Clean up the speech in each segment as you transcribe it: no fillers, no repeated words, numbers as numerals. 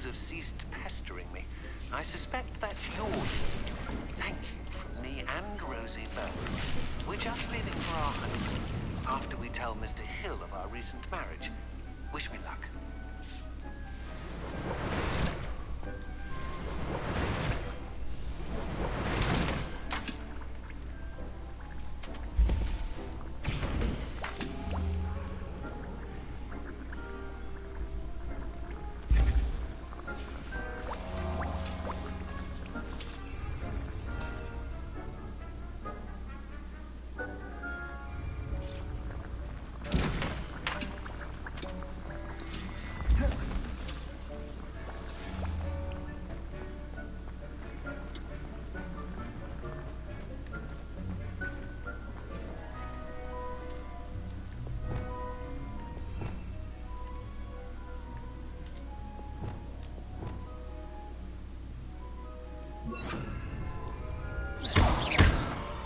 gods have ceased pestering me. I suspect that's yours. Thank you from me and Rosie both. We're just leaving for our home after we tell Mr. Hill of our recent marriage. Wish me luck.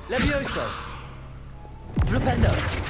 Levioso! Flipendo!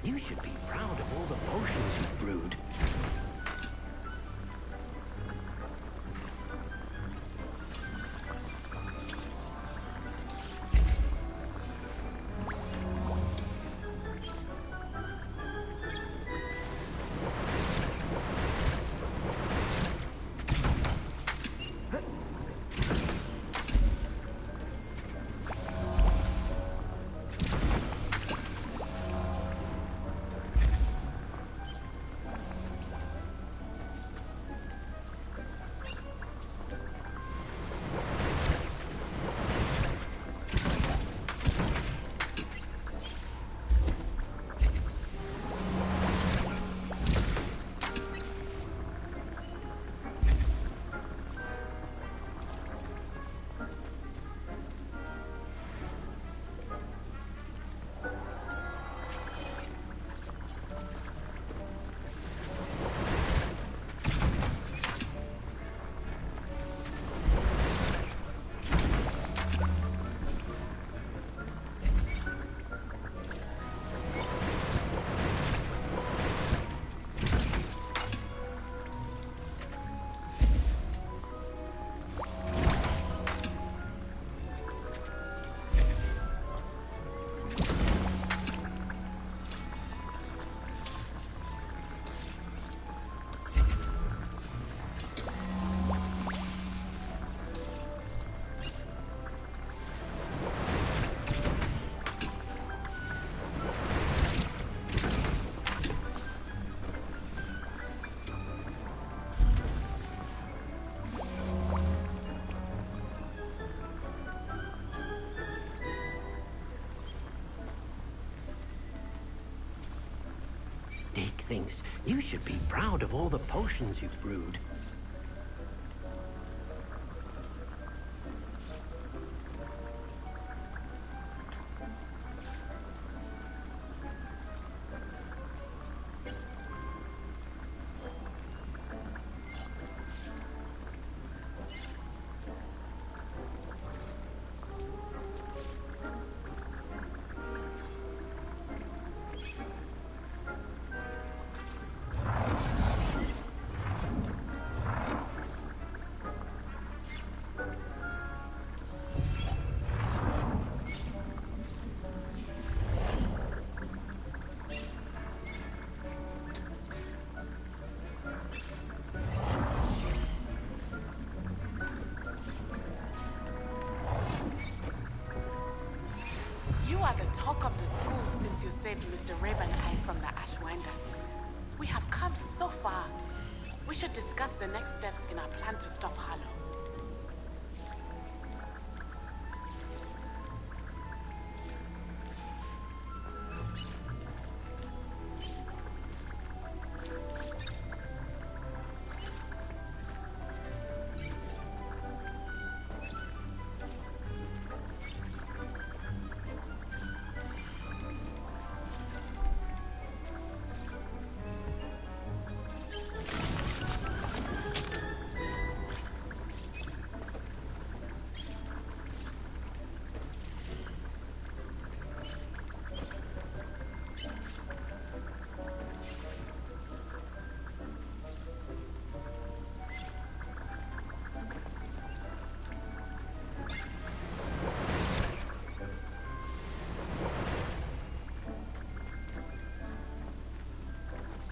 You should be proud of all the potions you've brewed. Dick thinks you should be proud of all the potions you've brewed. You are the talk of the school since you saved Mr. Rabe and I from the Ashwinders. We have come so far. We should discuss the next steps in our plan to stop Harlow.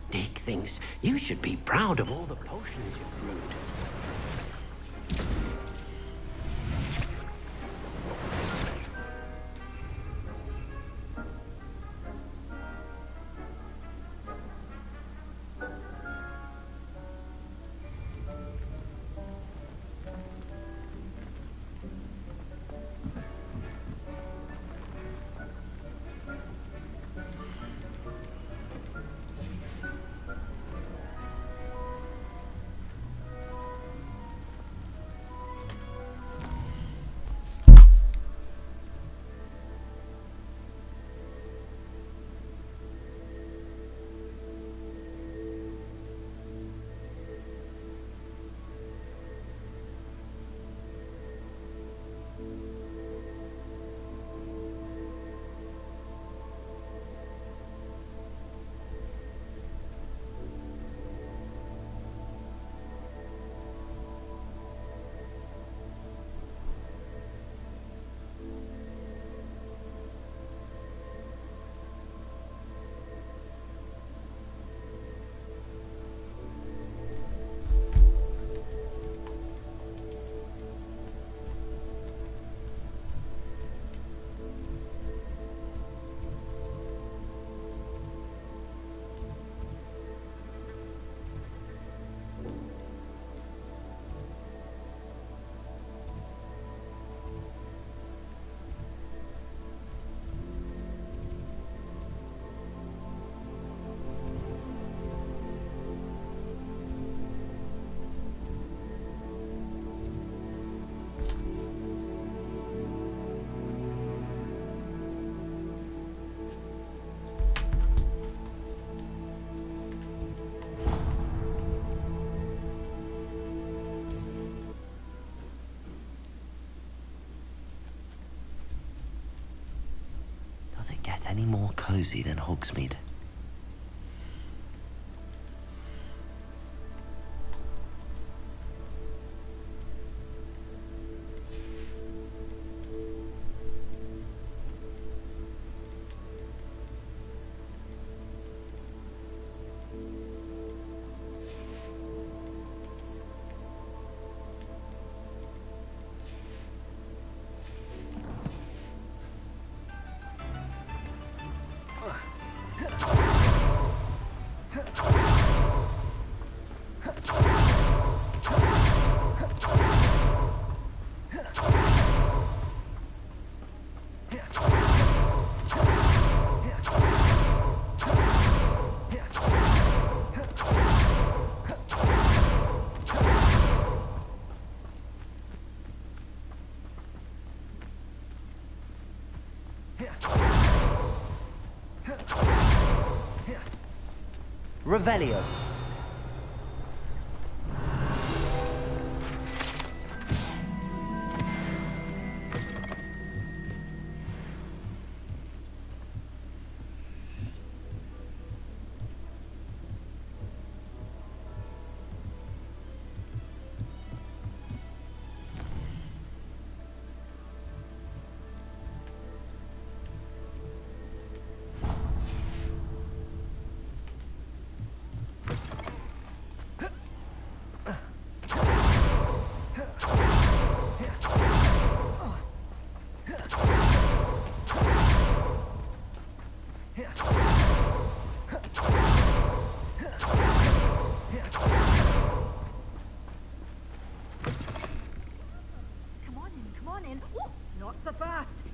Dick thinks you should be proud of all the potions you've brewed. Does it get any more cozy than Hogsmeade? Revelio.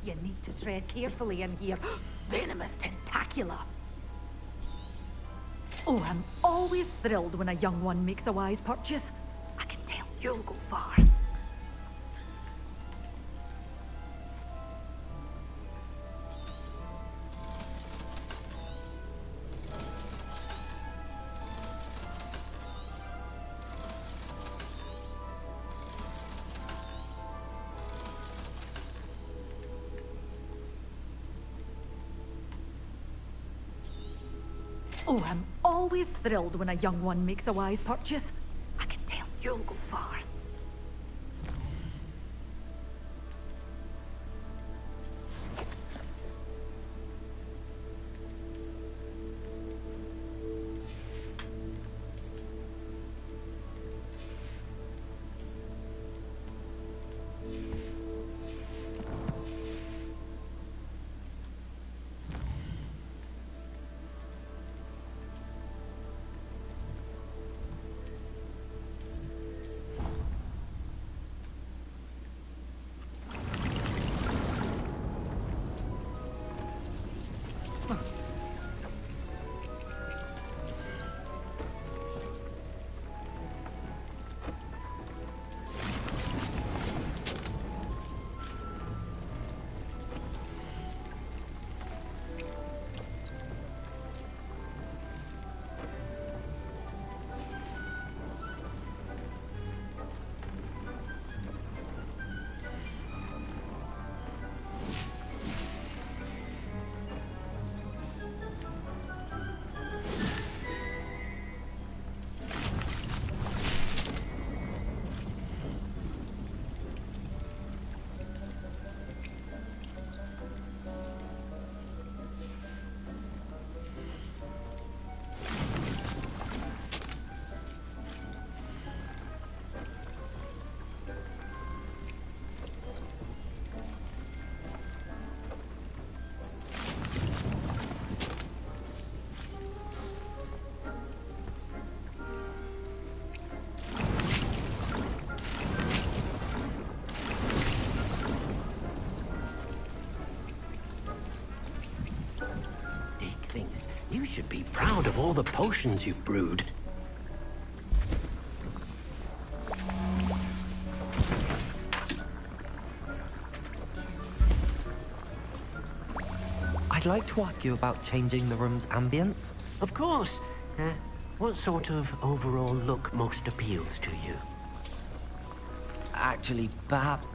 You need to tread carefully in here. Venomous tentacula. Oh, I'm always thrilled when a young one makes a wise purchase. I can tell you'll go far. Oh, I'm always thrilled when a young one makes a wise purchase. I can tell you'll go far. You should be proud of all the potions you've brewed. I'd like to ask you about changing the room's ambience. Of course. What sort of overall look most appeals to you? Actually, perhaps...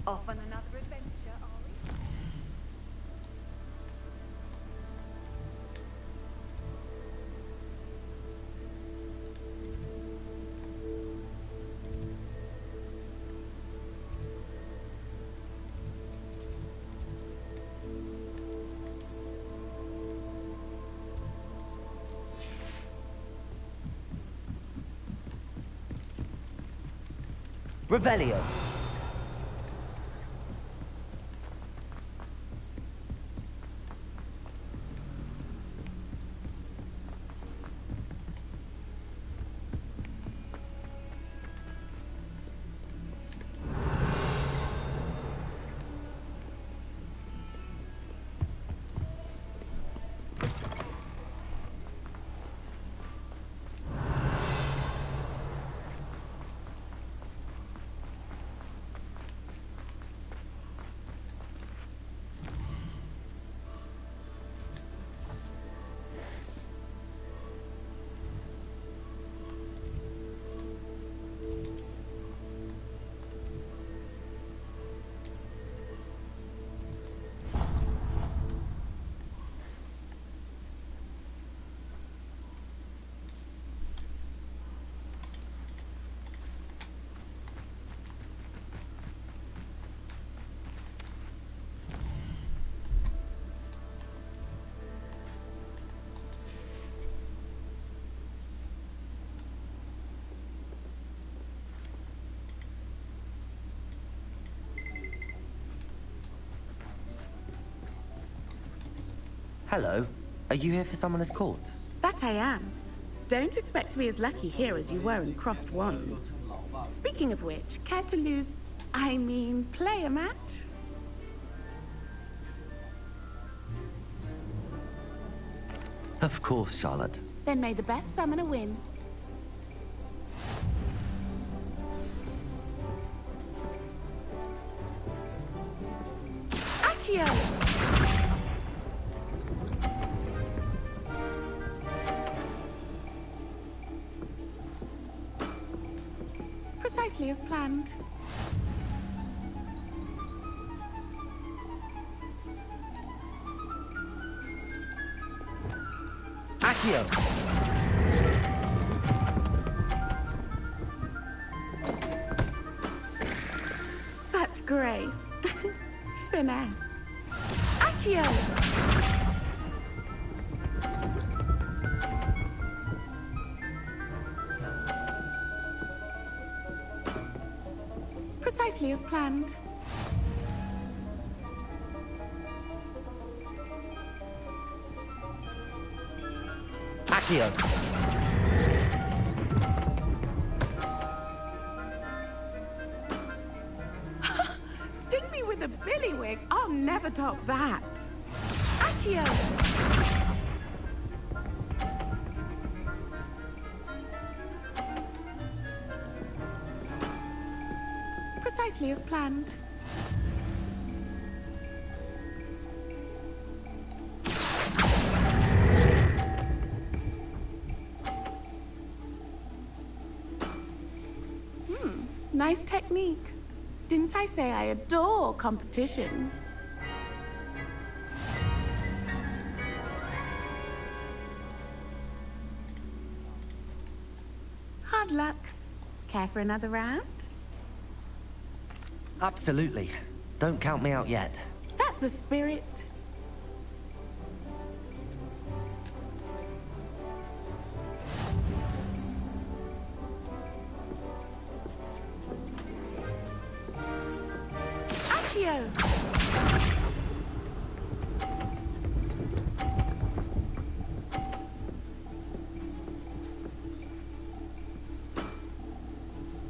Off on another adventure, are we? Revelio. Hello. Are you here for Summoner's Court? That I am. Don't expect to be as lucky here as you were in Crossed Wands. Speaking of which, care to lose... I mean, play a match? Of course, Charlotte. Then may the best summoner win. Accio! Precisely as planned. Accio. Such grace. Finesse. Accio! Precisely as planned. Accio. Sting me with a billywig. I'll never top that. Accio! Precisely as planned. Nice technique. Didn't I say I adore competition? Hard luck. Care for another round? Absolutely. Don't count me out yet. That's the spirit. Accio!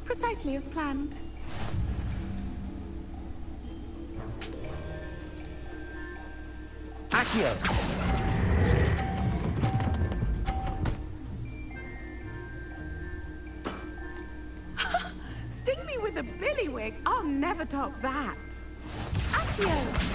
Precisely as planned. Accio. Sting me with a billywig. I'll never top that. Accio!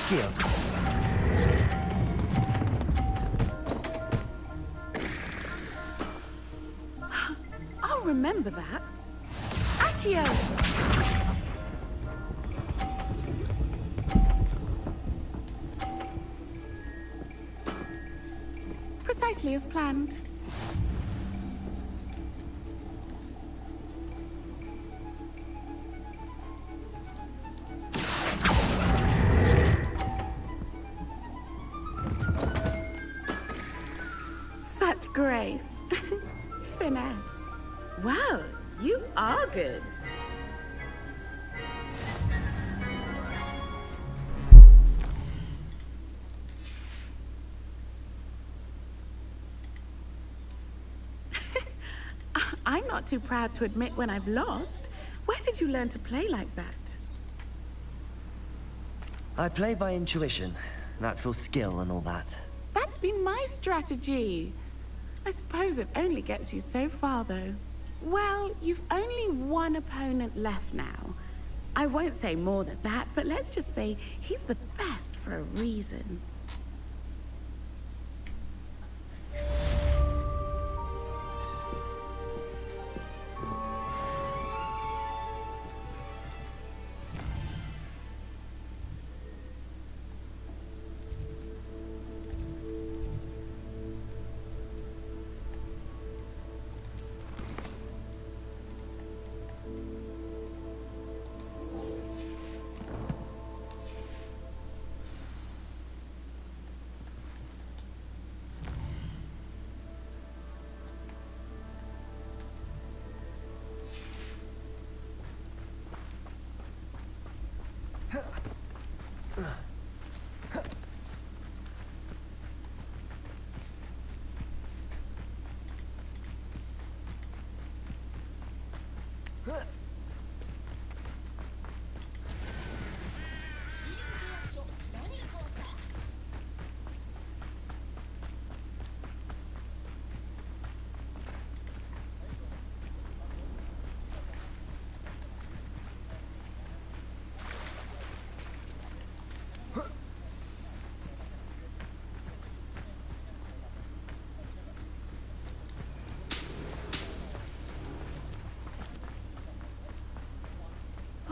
Akio. I'll remember that. Akio! Precisely as planned. Such grace. Finesse. Well, you are good. I'm not too proud to admit when I've lost. Where did you learn to play like that? I play by intuition, natural skill and all that. That's been my strategy. I suppose it only gets you so far, though. Well, you've only one opponent left now. I won't say more than that, but let's just say he's the best for a reason.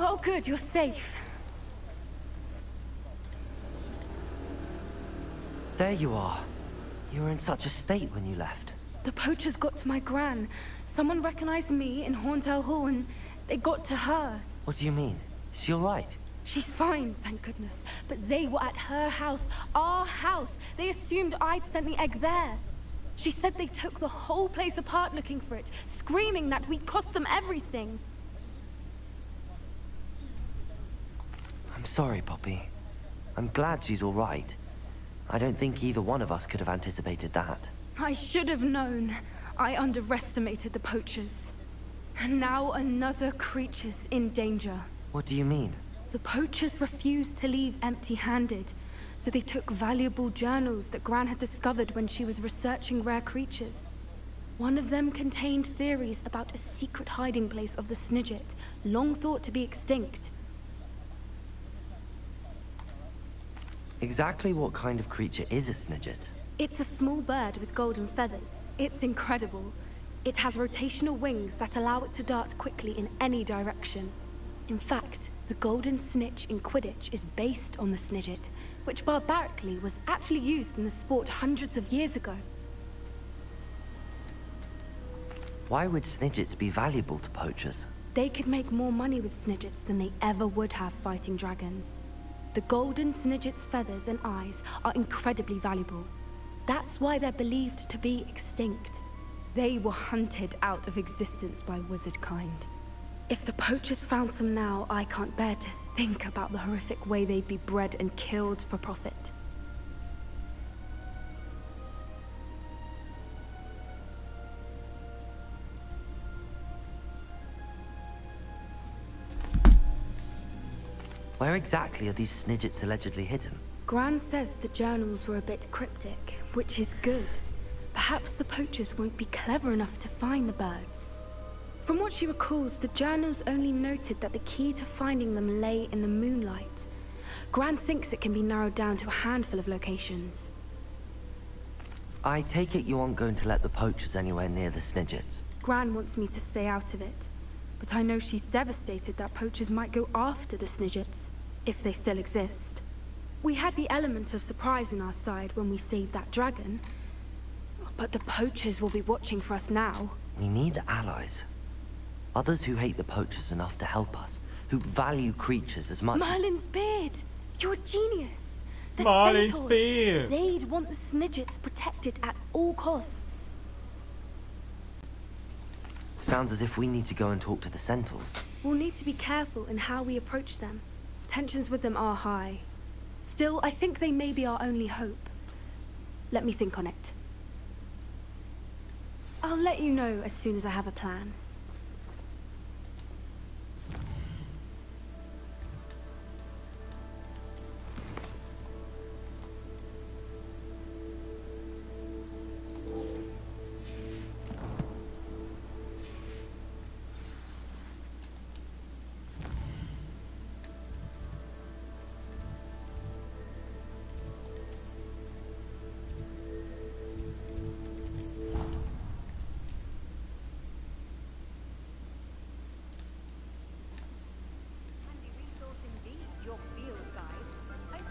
Oh, good, you're safe. There you are. You were in such a state when you left. The poachers got to my gran. Someone recognized me in Horntail Hall and they got to her. What do you mean? Is she all right? She's fine, thank goodness. But they were at her house, our house. They assumed I'd sent the egg there. She said they took the whole place apart looking for it, screaming that we'd cost them everything. I'm sorry, Poppy. I'm glad she's all right. I don't think either one of us could have anticipated that. I should have known. I underestimated the poachers. And now another creature's in danger. What do you mean? The poachers refused to leave empty-handed, so they took valuable journals that Gran had discovered when she was researching rare creatures. One of them contained theories about a secret hiding place of the Snidget, long thought to be extinct. Exactly what kind of creature is a Snidget? It's a small bird with golden feathers. It's incredible. It has rotational wings that allow it to dart quickly in any direction. In fact, the golden snitch in Quidditch is based on the Snidget, which barbarically was actually used in the sport hundreds of years ago. Why would Snidgets be valuable to poachers? They could make more money with Snidgets than they ever would have fighting dragons. The golden Snidget's feathers and eyes are incredibly valuable. That's why they're believed to be extinct. They were hunted out of existence by wizard kind. If the poachers found some now, I can't bear to think about the horrific way they'd be bred and killed for profit. Where exactly are these Snidgets allegedly hidden? Gran says the journals were a bit cryptic, which is good. Perhaps the poachers won't be clever enough to find the birds. From what she recalls, the journals only noted that the key to finding them lay in the moonlight. Gran thinks it can be narrowed down to a handful of locations. I take it you aren't going to let the poachers anywhere near the Snidgets. Gran wants me to stay out of it, but I know she's devastated that poachers might go after the Snidgets, if they still exist. We had the element of surprise on our side when we saved that dragon, but the poachers will be watching for us now. We need allies. Others who hate the poachers enough to help us, who value creatures as much Merlin's beard! You're a genius! The Merlin's centaurs, beard. they'd want the Snidgets protected at all costs. Sounds as if we need to go and talk to the centaurs. We'll need to be careful in how we approach them. Tensions with them are high. Still, I think they may be our only hope. Let me think on it. I'll let you know as soon as I have a plan. Handy resource indeed, your field guide.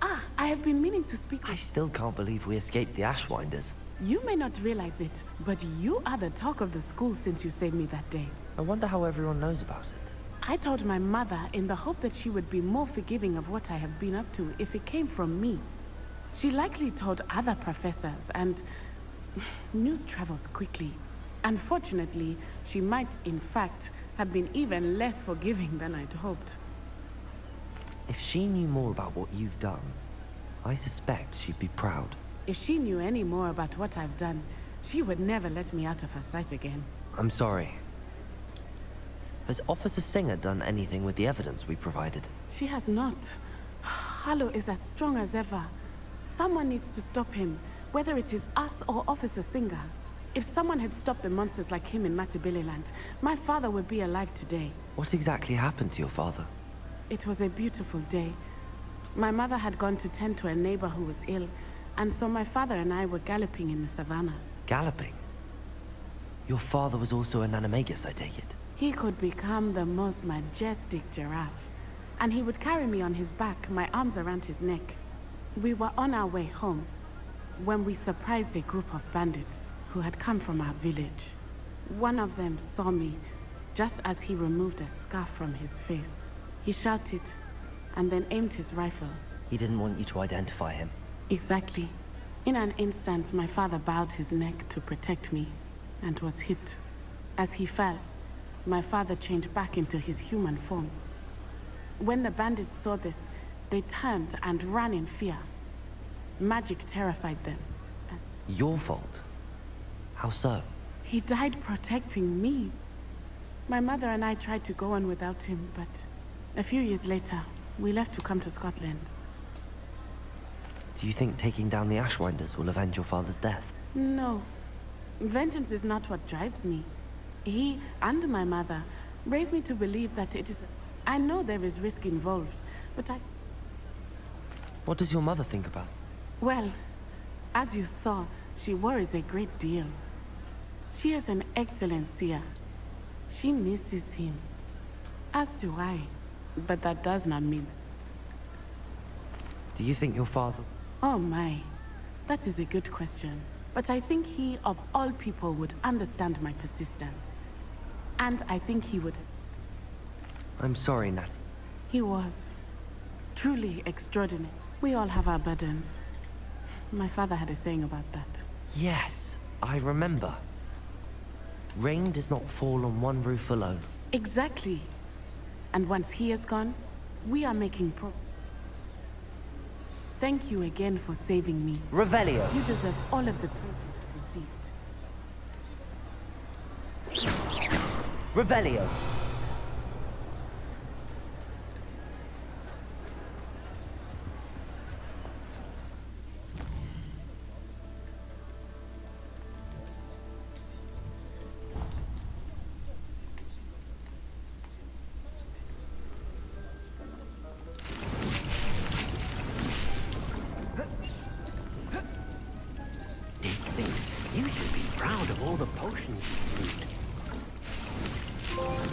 Ah, I have been meaning to speak I with... still can't believe we escaped the Ashwinders. You may not realize it, but you are the talk of the school since you saved me that day. I wonder how everyone knows about it. I told my mother in the hope that she would be more forgiving of what I have been up to if it came from me. She likely told other professors, and news travels quickly. Unfortunately, she might, in fact, have been even less forgiving than I'd hoped. If she knew more about what you've done, I suspect she'd be proud. If she knew any more about what I've done, she would never let me out of her sight again. I'm sorry. Has Officer Singer done anything with the evidence we provided? She has not. Harlow is as strong as ever. Someone needs to stop him, whether it is us or Officer Singer. If someone had stopped the monsters like him in Matabeleland, my father would be alive today. What exactly happened to your father? It was a beautiful day. My mother had gone to tend to a neighbor who was ill, and so my father and I were galloping in the savannah. Galloping? Your father was also an animagus, I take it? He could become the most majestic giraffe, and he would carry me on his back, my arms around his neck. We were on our way home when we surprised a group of bandits who had come from our village. One of them saw me just as he removed a scarf from his face. He shouted and then aimed his rifle. He didn't want you to identify him. Exactly. In an instant, my father bowed his neck to protect me and was hit. As he fell, my father changed back into his human form. When the bandits saw this, they turned and ran in fear. Magic terrified them. Your fault? How so? He died protecting me. My mother and I tried to go on without him, but a few years later, we left to come to Scotland. Do you think taking down the Ashwinders will avenge your father's death? No. Vengeance is not what drives me. He and my mother raised me to believe that it is... I know there is risk involved, but What does your mother think about? Well, as you saw, she worries a great deal. She is an excellent seer. She misses him. As do I. But that does not mean... Do you think your father... Oh my. That is a good question. But I think he, of all people, would understand my persistence. And I think he would... I'm sorry, Nat. He was truly extraordinary. We all have our burdens. My father had a saying about that. Yes, I remember. Rain does not fall on one roof alone. Exactly. And once he is gone, we are making Thank you again for saving me. Revelio. You deserve all of the praise you received. Revelio. think you should be proud of all the potions you brewed.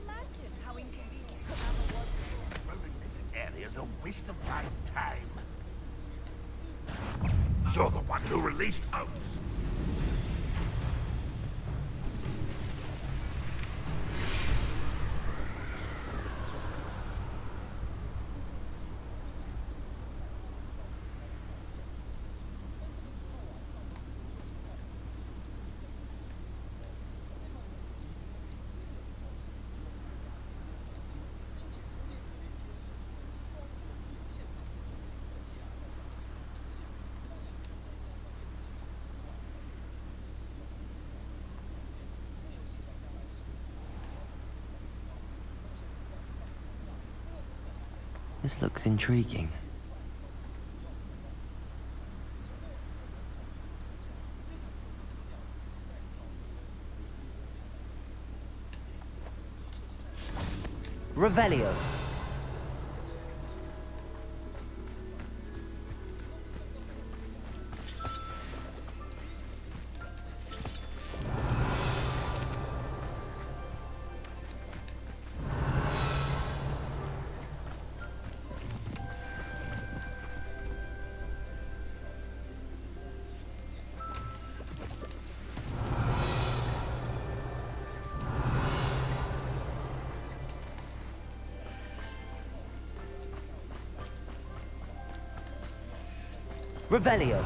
Imagine how inconvenient travel was. Roaming this area is a waste of my time. You're the one who released Oaks. This looks intriguing. Revelio. Revelio.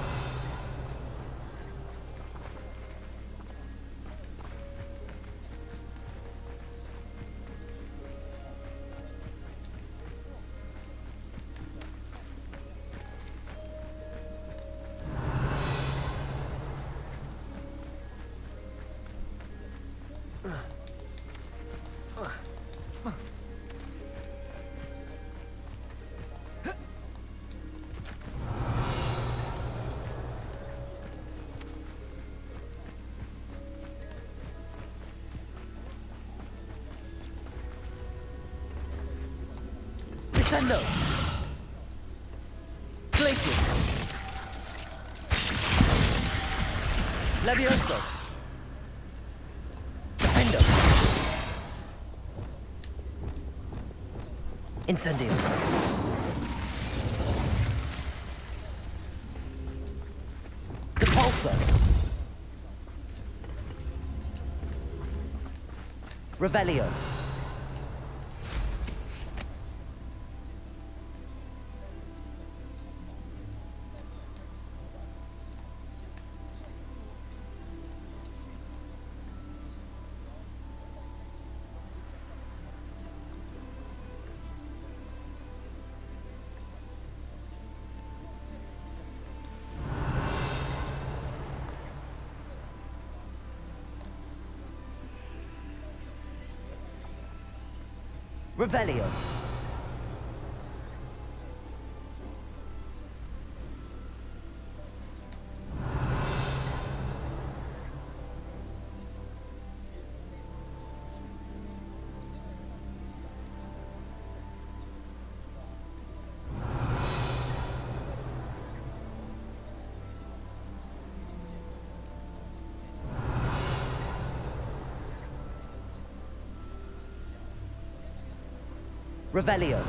Descendo. Glacius. Levioso. Defendo. Incendio. Depulso. Revelio. Revelio. Revelio.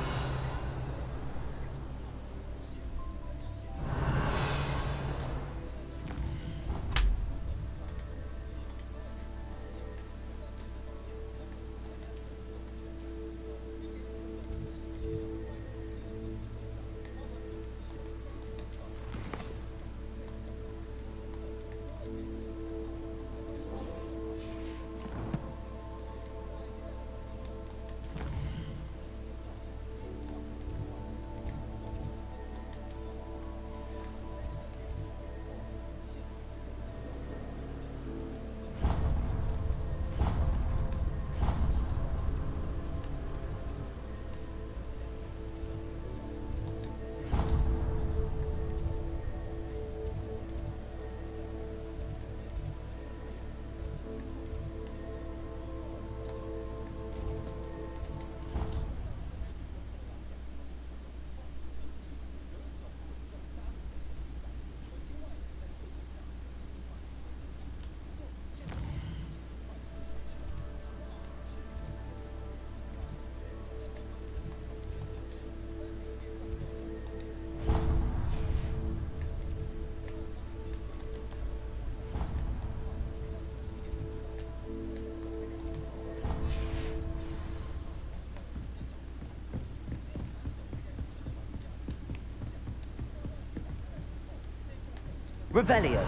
Revelio.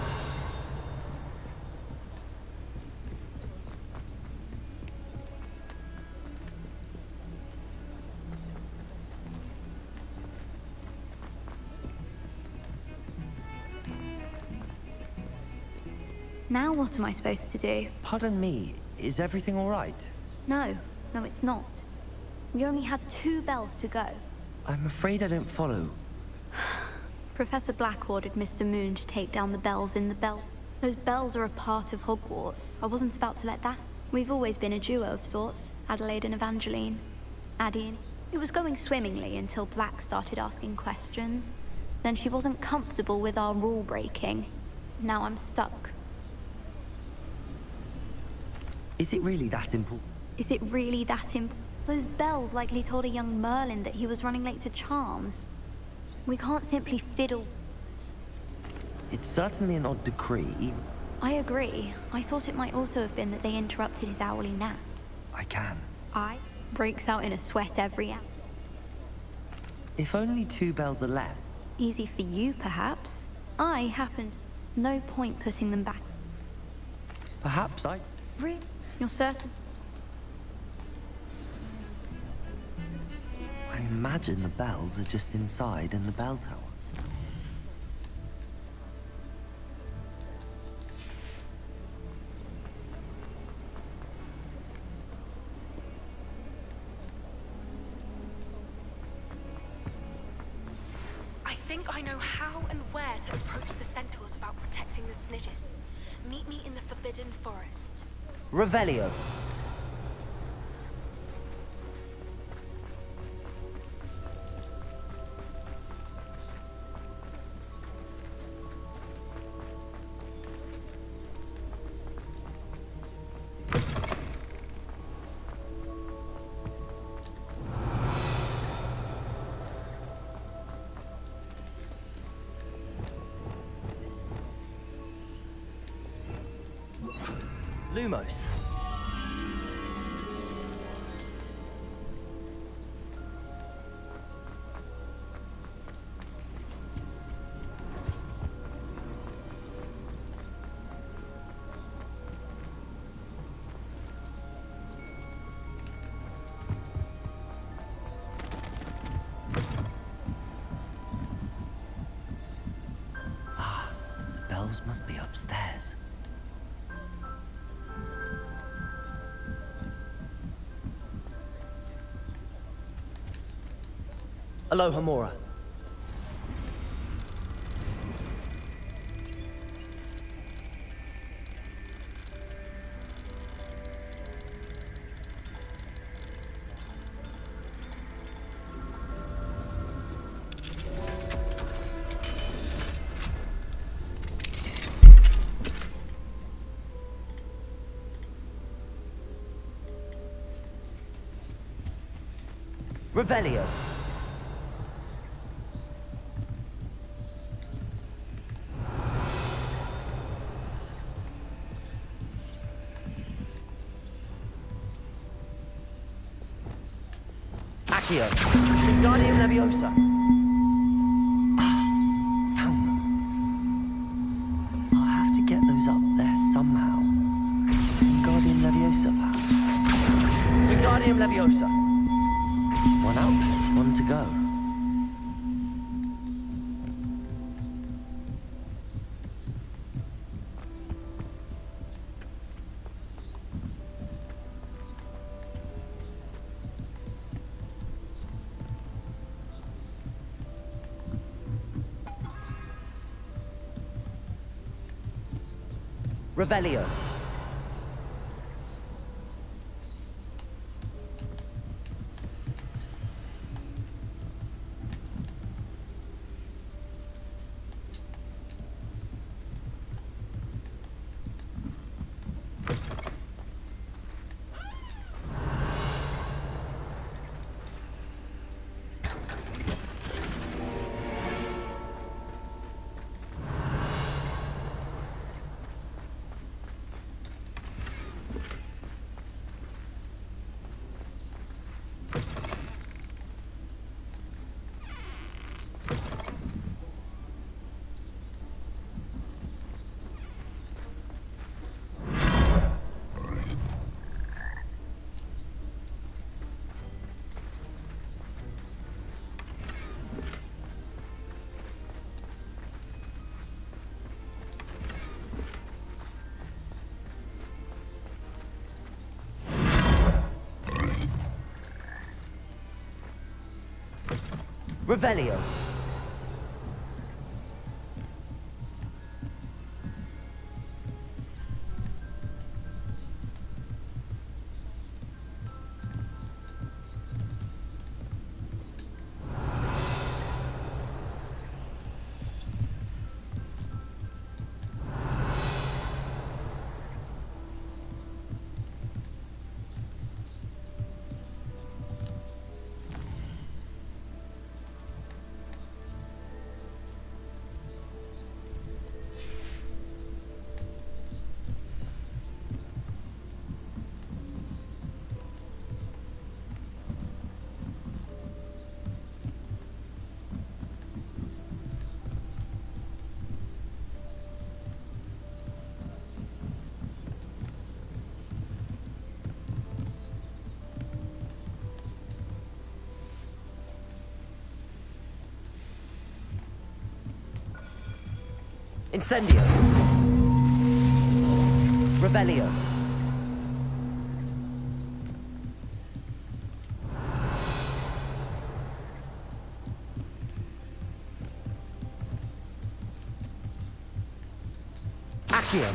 Now what am I supposed to do? Pardon me, is everything all right? No, it's not. We only had 2 bells to go. I'm afraid I don't follow. Professor Black ordered Mr. Moon to take down the bells in the bell. Those bells are a part of Hogwarts. I wasn't about to let that. We've always been a duo of sorts, Adelaide and Evangeline. Addie and... It was going swimmingly until Black started asking questions. Then she wasn't comfortable with our rule breaking. Now I'm stuck. Is it really that important? Is it really that Those bells likely told a young Merlin that he was running late to Charms. We can't simply fiddle. It's certainly an odd decree. I agree. I thought it might also have been that they interrupted his hourly naps. I can. I breaks out in a sweat every hour. If only 2 bells are left. Easy for you, perhaps. I happened. No point putting them back. Perhaps I... Really? You're certain? I imagine the bells are just inside in the bell tower. I think I know how and where to approach the centaurs about protecting the Snidgets. Meet me in the Forbidden Forest. Revelio. Lumos. Ah, the bells must be upstairs. Aloha Mora. Revelio. Accio. Wingardium Leviosa. Found them. I'll have to get those up there somehow. Wingardium Leviosa, perhaps. Wingardium Leviosa. One up, one to go. Revelio. Revelio. Incendio. Revelio. Accio.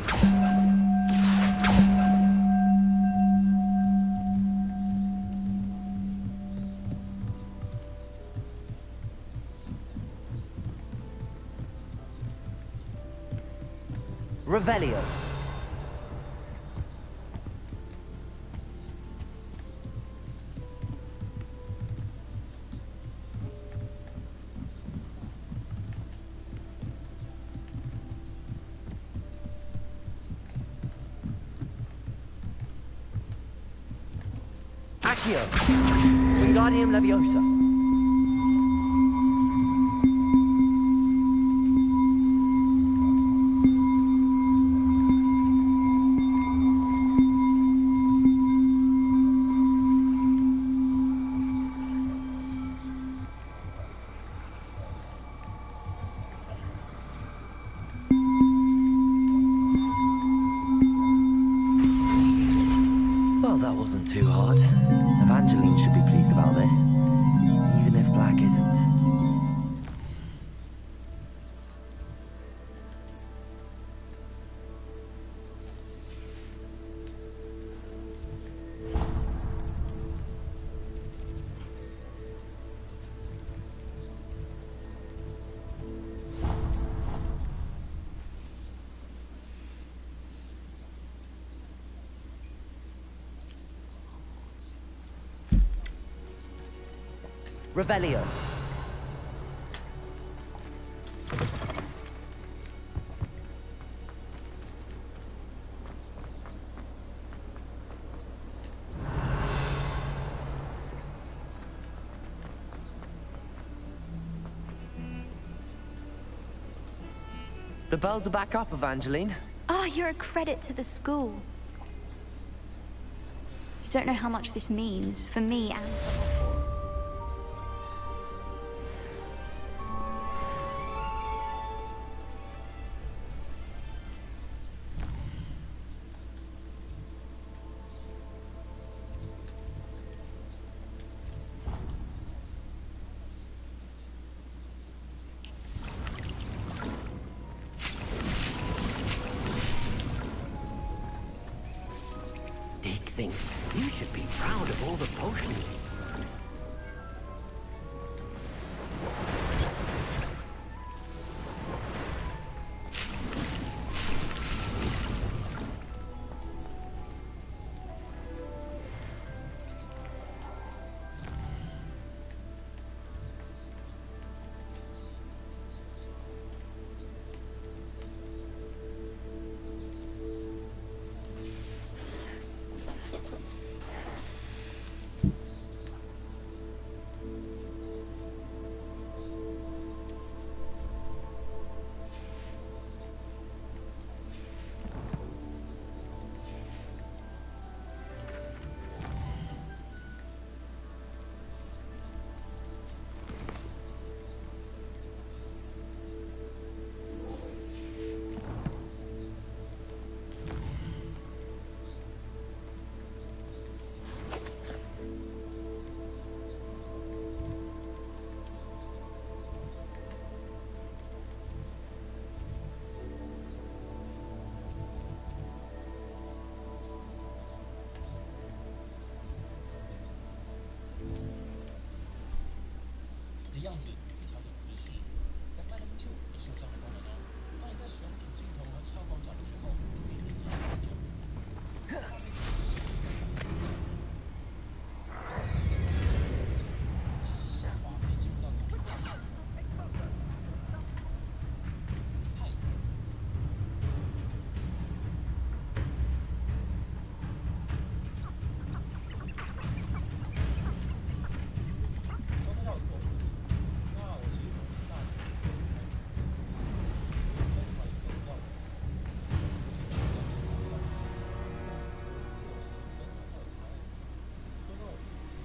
Revelio. Accio. Wingardium Leviosa. Well, that wasn't too hard. Evangeline should be pleased about this, even if Black isn't. Revelio. The bells are back up, Evangeline. Ah, you're a credit to the school. You don't know how much this means for me and for Hogwarts. Dick thinks you should be proud of all the potions.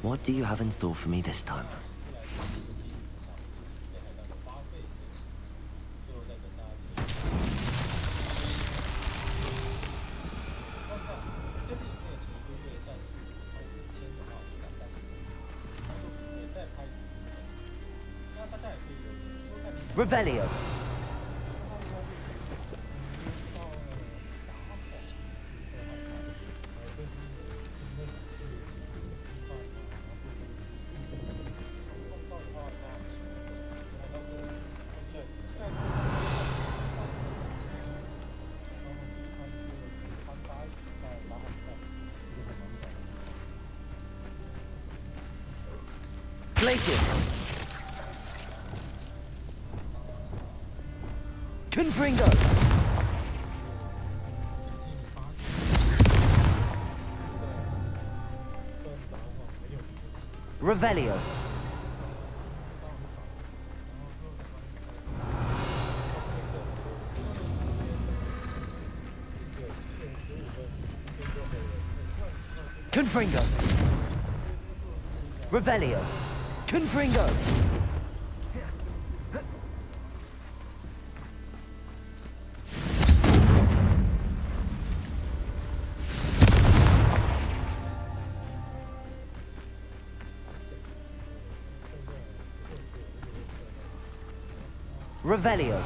What do you have in store for me this time? Revelio. Glacius. Confringo. Revelio. Confringo. Revelio. Confringo. Revelio.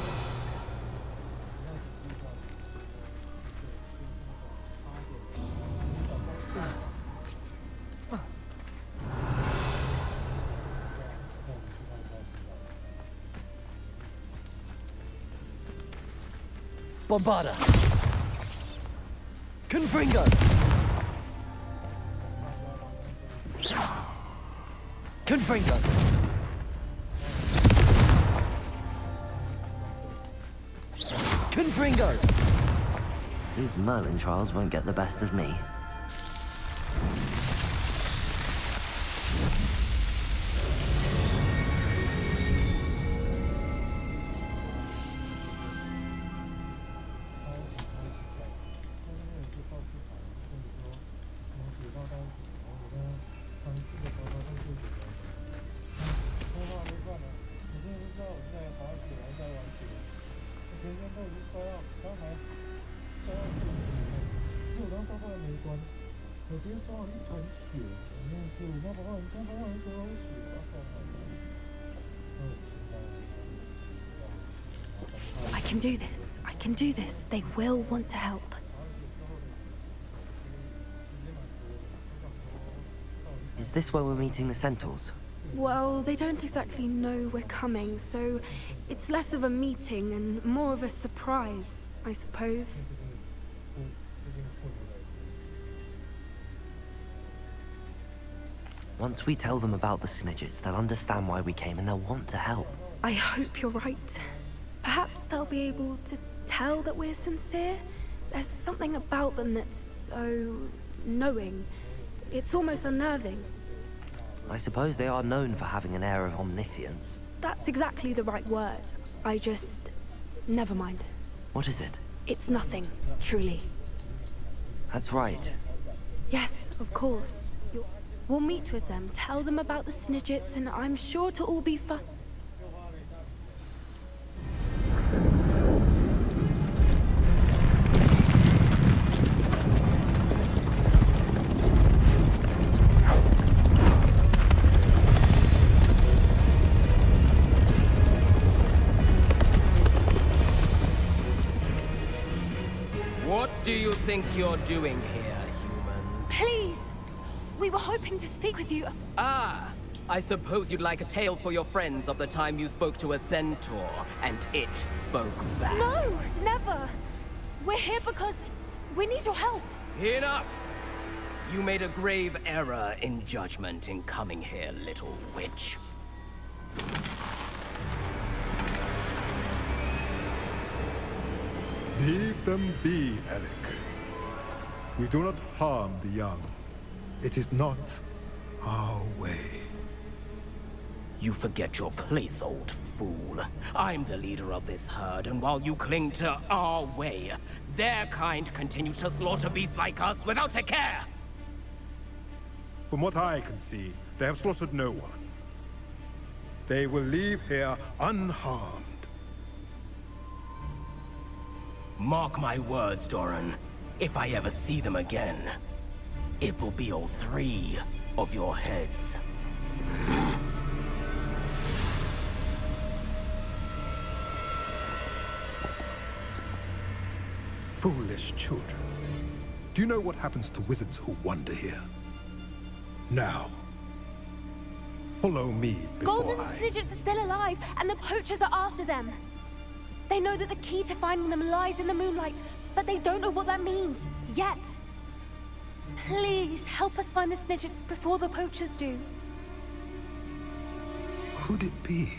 Bombarda. Confringo. Confringo. Confringo! These Merlin trials won't get the best of me. I can do this. I can do this. They will want to help. Is this where we're meeting the Centaurs? Well, they don't exactly know we're coming, so it's less of a meeting and more of a surprise, I suppose. Once we tell them about the Snidgets, they'll understand why we came and they'll want to help. I hope you're right. Perhaps they'll be able to tell that we're sincere. There's something about them that's so knowing. It's almost unnerving. I suppose they are known for having an air of omniscience. That's exactly the right word. I just... never mind. What is it? It's nothing, truly. That's right. Yes, of course. We'll meet with them, tell them about the Snidgets, and I'm sure to all be fun. What do you think you're doing here, humans? Please! We were hoping to speak with you. Ah! I suppose you'd like a tale for your friends of the time you spoke to a centaur, and it spoke back. No, never! We're here because we need your help. Enough! You made a grave error in judgment in coming here, little witch. Leave them be, Alec. We do not harm the young. It is not our way. You forget your place, old fool. I'm the leader of this herd, and while you cling to our way, their kind continue to slaughter beasts like us without a care! From what I can see, they have slaughtered no one. They will leave here unharmed. Mark my words, Doran. If I ever see them again, it will be all 3 of your heads. Foolish children. Do you know what happens to wizards who wander here? Now, follow me before Golden Snidgets are still alive, and the poachers are after them. They know that the key to finding them lies in the moonlight, but they don't know what that means, yet. Please, help us find the Snidgets before the poachers do. Could it be?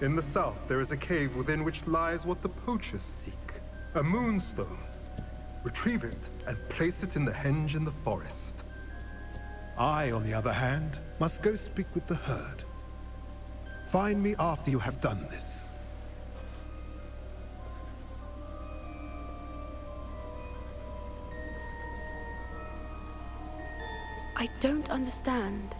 In the south, there is a cave within which lies what the poachers seek. A moonstone. Retrieve it and place it in the henge in the forest. I, on the other hand, must go speak with the herd. Find me after you have done this. I don't understand.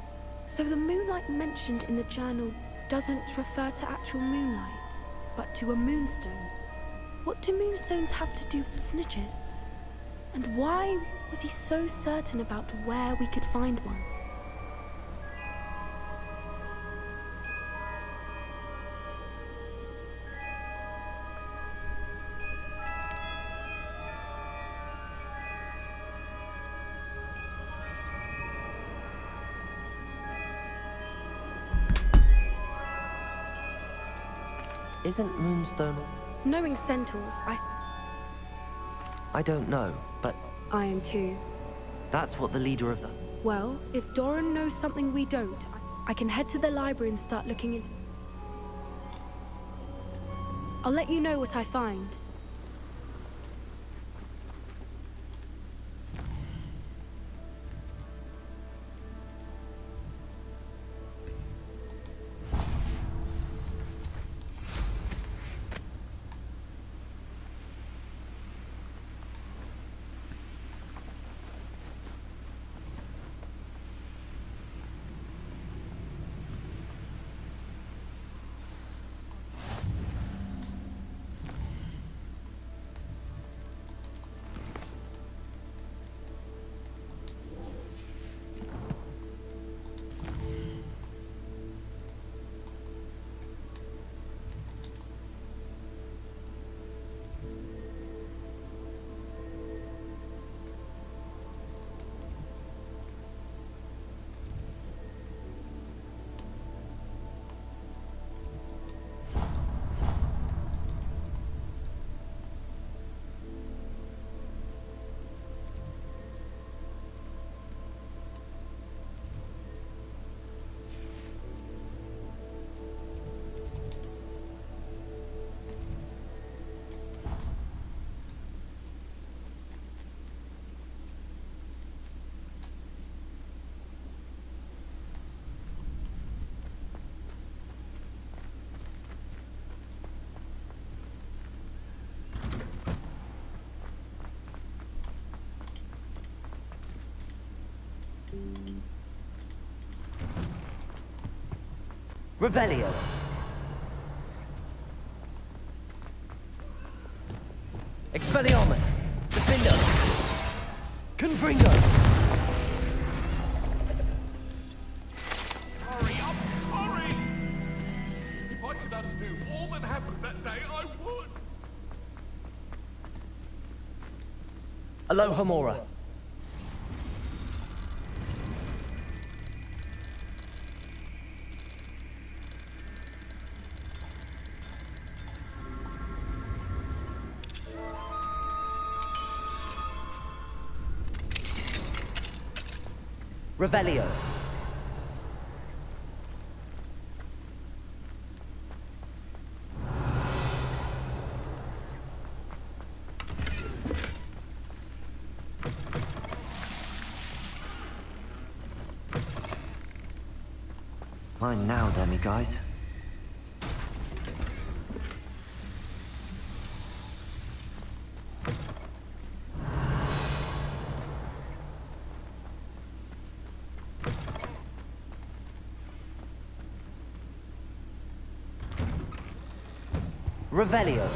So the moonlight mentioned in the journal doesn't refer to actual moonlight, but to a moonstone. What do moonstones have to do with Snidgets? And why was he so certain about where we could find one? Isn't Moonstone... Knowing centaurs, I don't know, but... I am too. That's what the leader of the... Well, if Doran knows something we don't, I can head to the library and start looking into... I'll let you know what I find. Revelio. Expelliarmus. Defender. Confringo. Sorry, I'm sorry! If I could undo all that happened that day, I would! Aloha Mora. Revelio. Mine now, demi guys. Revelio.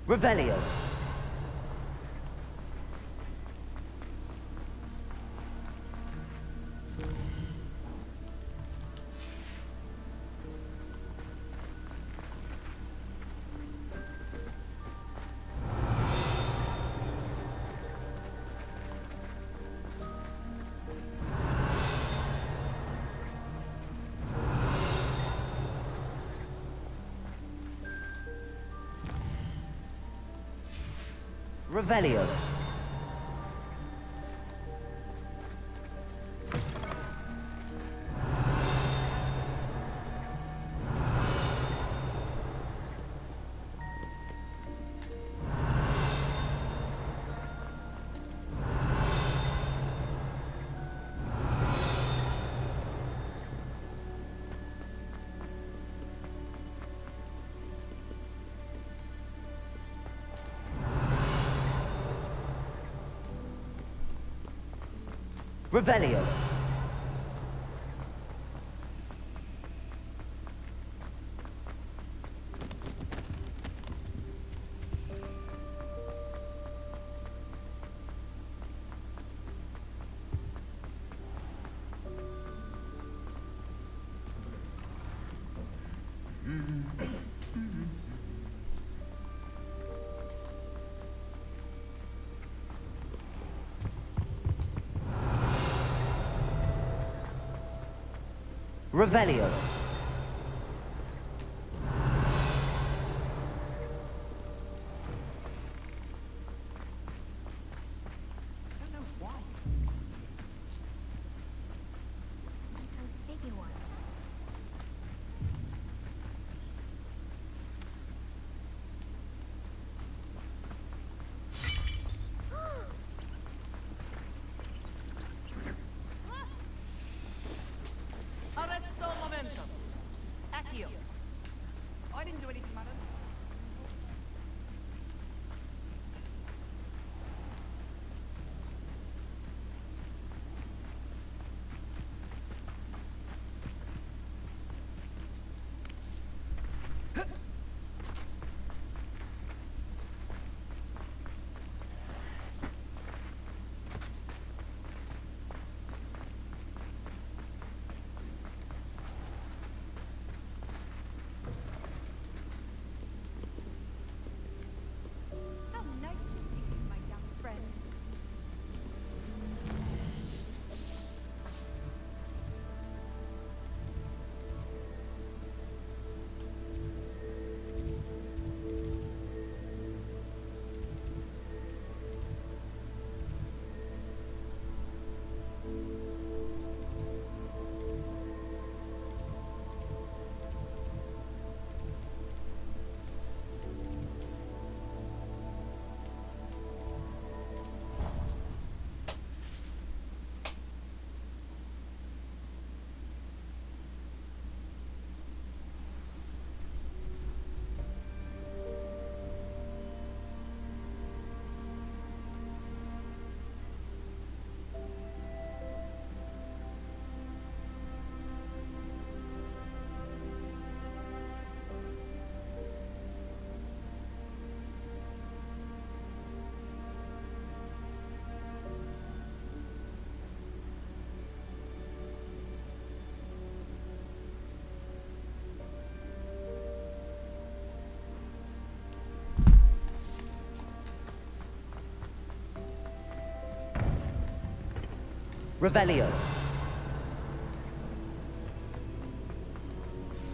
Revelio. Revelio. Revelio. Revelio. Arresto momentum. Accio. I didn't do anything, madam. How nice to see you, my young friend. Revelio.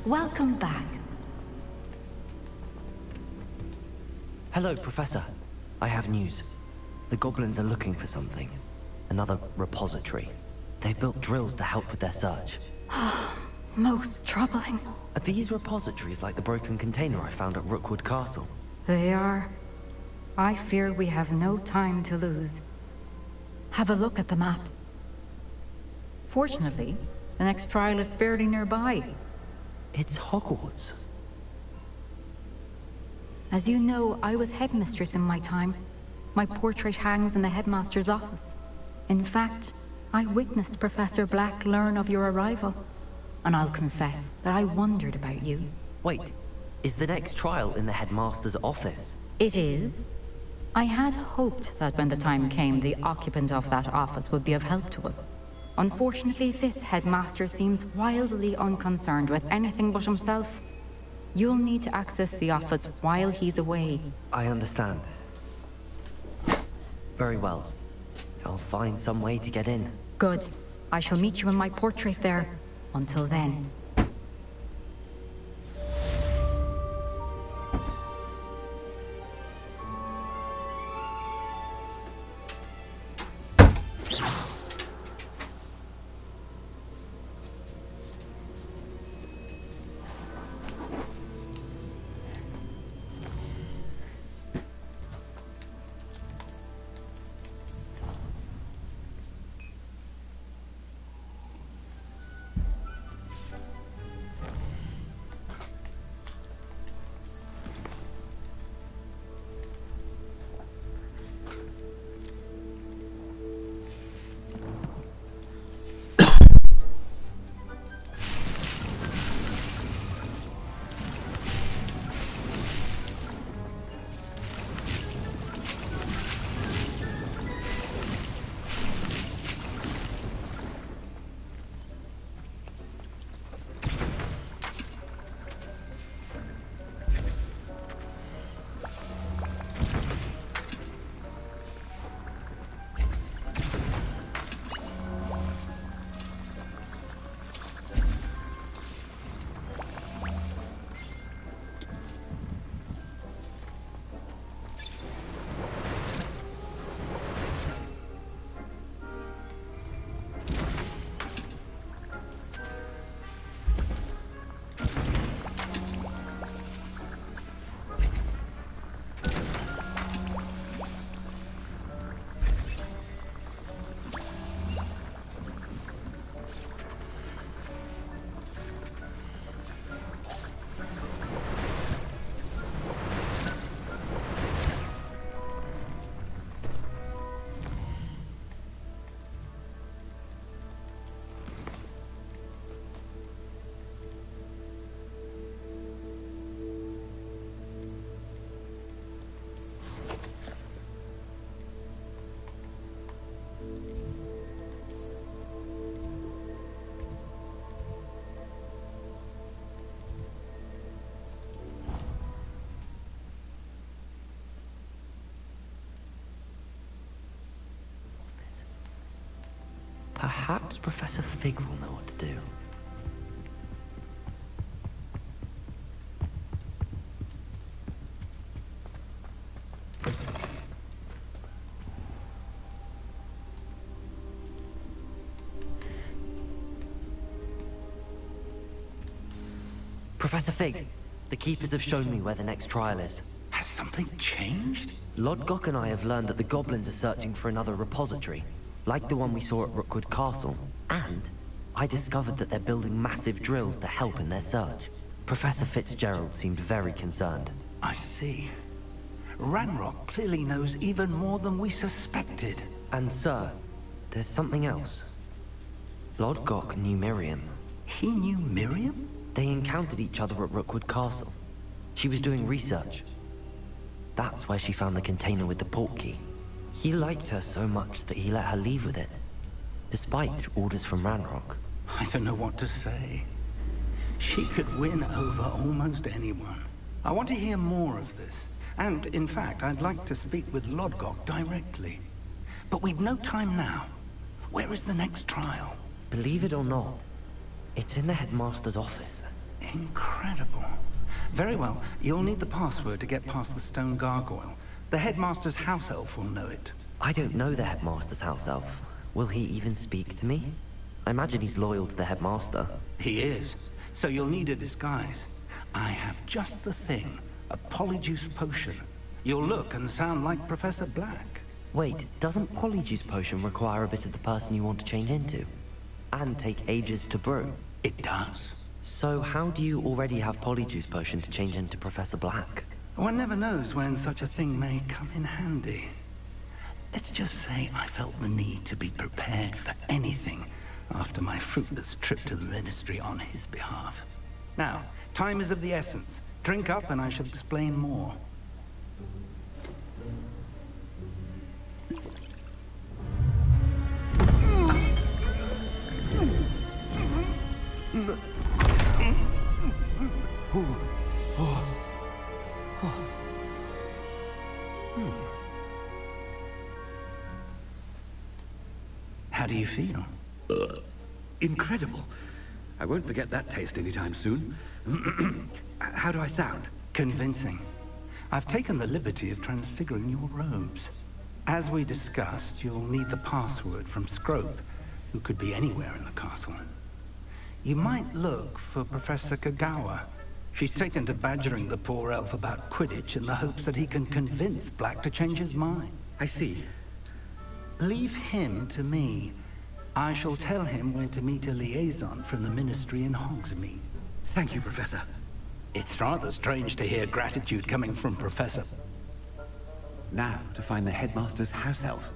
Welcome back. Hello, Professor. I have news. The goblins are looking for something. Another repository. They've built drills to help with their search. Most troubling. Are these repositories like the broken container I found at Rookwood Castle? They are. I fear we have no time to lose. Have a look at the map. Fortunately, the next trial is fairly nearby. It's Hogwarts. As you know, I was headmistress in my time. My portrait hangs in the headmaster's office. In fact, I witnessed Professor Black learn of your arrival. And I'll confess that I wondered about you. Wait, is the next trial in the headmaster's office? It is. I had hoped that when the time came, the occupant of that office would be of help to us. Unfortunately, this headmaster seems wildly unconcerned with anything but himself. You'll need to access the office while he's away. I understand. Very well. I'll find some way to get in. Good. I shall meet you in my portrait there. Until then. Perhaps Professor Fig will know what to do. Professor Fig, the Keepers have shown me where the next trial is. Has something changed? Lodgok and I have learned that the goblins are searching for another repository, like the one we saw at Rookwood Castle. And I discovered that they're building massive drills to help in their search. Professor Fitzgerald seemed very concerned. I see. Ranrock clearly knows even more than we suspected. And sir, there's something else. Lodgok knew Miriam. He knew Miriam? They encountered each other at Rookwood Castle. She was doing research. That's where she found the container with the port key. He liked her so much that he let her leave with it, despite orders from Ranrock. I don't know what to say. She could win over almost anyone. I want to hear more of this. And, in fact, I'd like to speak with Lodgok directly. But we've no time now. Where is the next trial? Believe it or not, it's in the headmaster's office. Incredible. Very well. You'll need the password to get past the stone gargoyle. The headmaster's house elf will know it. I don't know the headmaster's house elf. Will he even speak to me? I imagine he's loyal to the headmaster. He is. So you'll need a disguise. I have just the thing. A polyjuice potion. You'll look and sound like Professor Black. Wait, doesn't polyjuice potion require a bit of the person you want to change into? And take ages to brew? It does. So how do you already have polyjuice potion to change into Professor Black? One never knows when such a thing may come in handy. Let's just say I felt the need to be prepared for anything after my fruitless trip to the Ministry on his behalf. Now, time is of the essence. Drink up and I shall explain more. How do you feel? Incredible. I won't forget that taste anytime soon. How do I sound? Convincing. I've taken the liberty of transfiguring your robes. As we discussed, you'll need the password from Scrope, who could be anywhere in the castle. You might look for Professor Kagawa. She's taken to badgering the poor elf about Quidditch in the hopes that he can convince Black to change his mind. I see. Leave him to me. I shall tell him where to meet a liaison from the Ministry in Hogsmeade. Thank you, Professor. It's rather strange to hear gratitude coming from Professor. Now, to find the headmaster's house elf.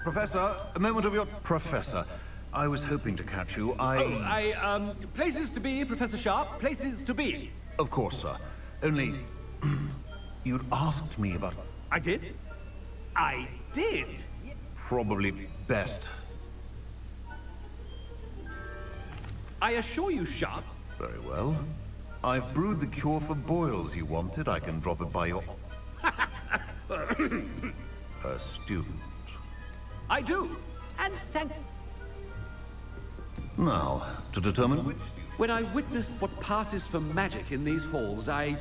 Professor, a moment of your... Professor, I was hoping to catch you. Places to be, Professor Sharp, places to be. Of course, sir. Only... you'd asked me about... I did? I did? Probably best. I assure you, Sharp. Very well. I've brewed the cure for boils you wanted. I can drop it by your... A student. I do, and thank... Now, to determine which... When I witness what passes for magic in these halls, I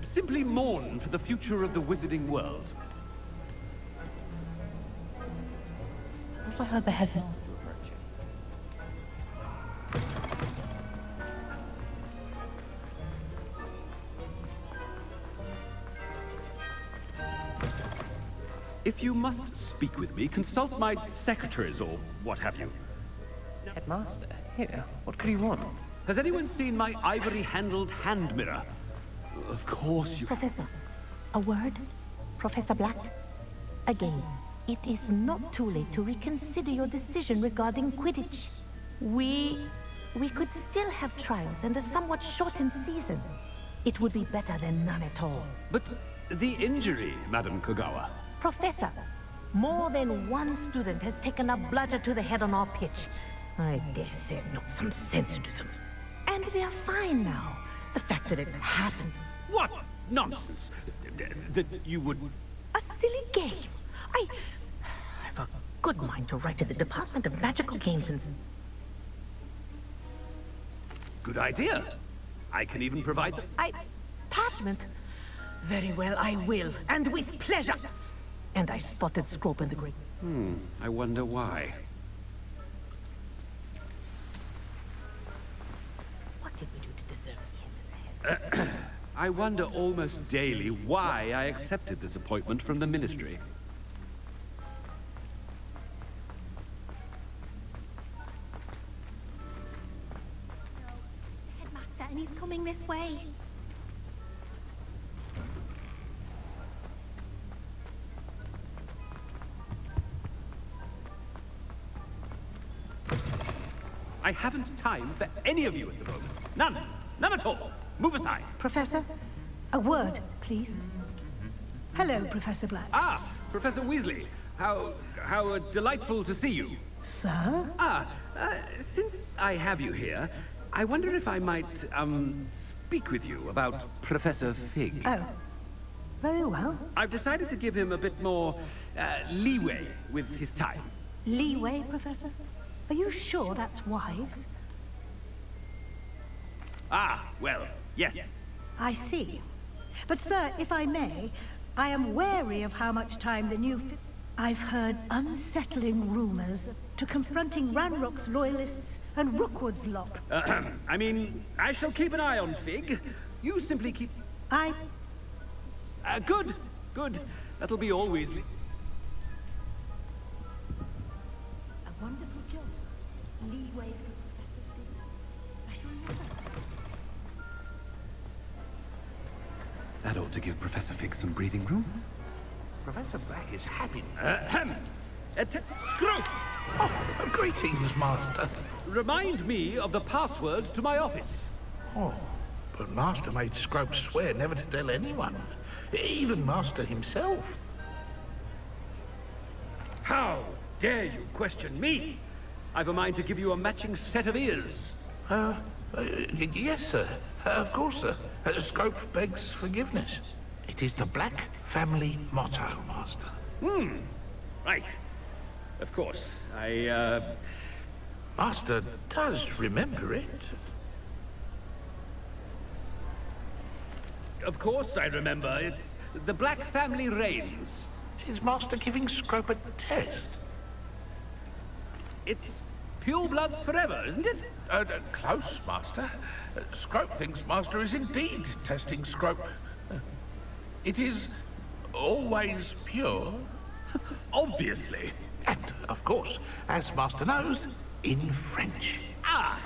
simply mourn for the future of the wizarding world. I thought I heard the headmaster approaching. If you must speak with me, consult my secretaries or what have you. Headmaster? Here, what could he want? Has anyone seen my ivory-handled hand mirror? Of course you... Professor, A word, Professor Black? Again, it is not too late to reconsider your decision regarding Quidditch. We could still have trials and a somewhat shortened season. It would be better than none at all. But the injury, Madam Kogawa. Professor, more than one student has taken a bludger to the head on our pitch. I dare say it knocked some sense into them. And they're fine now. The fact that it happened. What nonsense! That you would... A silly game. I've a good mind to write to the Department of Magical Games and... Good idea. I can even provide them. Parchment? Very well, I will, and with pleasure. And I spotted Scrope in the grate. I wonder why. What did we do to deserve him as a head? I wonder almost daily why I accepted this appointment from the Ministry. Headmaster, and he's coming this way. I haven't time for any of you at the moment. None. None at all. Move aside. Professor, a word, please. Hello, Professor Black. Ah, Professor Weasley. How delightful to see you. Sir? Since I have you here, I wonder if I might, speak with you about Professor Fig. Oh, very well. I've decided to give him a bit more, leeway with his time. Leeway, Professor? Are you sure that's wise? Ah, well, yes. I see. But, sir, if I may, I am wary of how much time the new... I've heard unsettling rumors to confronting Ranrock's loyalists and Rookwood's lot. I mean, I shall keep an eye on Fig. You simply keep... Good, good. That'll be all, Weasley. A wonderful job. Leeway for Professor Fig. I shall remember. That ought to give Professor Fig some breathing room. Professor Black is happy. Screw! Oh, greetings, Master. Remind me of the password to my office. Oh, but Master made Scrope swear never to tell anyone. Even Master himself. How dare you question me? I've a mind to give you a matching set of ears. Yes, sir. Of course, sir. Scrope begs forgiveness. It is the Black family motto, Master. Right. Of course. Master does remember it. Of course I remember. It's the Black family reigns. Is Master giving Scrope a test? It's pure bloods forever, isn't it? Close, Master. Scrope thinks Master is indeed testing Scrope. It is always pure. Obviously. And, of course, as Master knows, in French. Ah!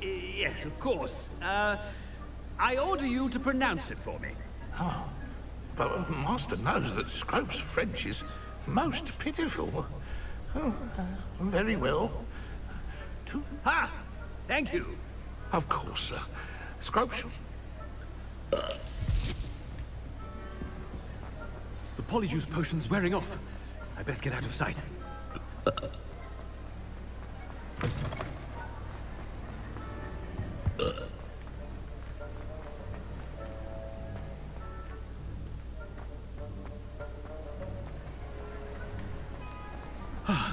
Yes, of course. I order you to pronounce it for me. Oh, but Master knows that Scrope's French is most pitiful. Oh, very well. Ha! Thank you. Of course, sir. Scrope shall... The Polyjuice potion's wearing off. I best get out of sight.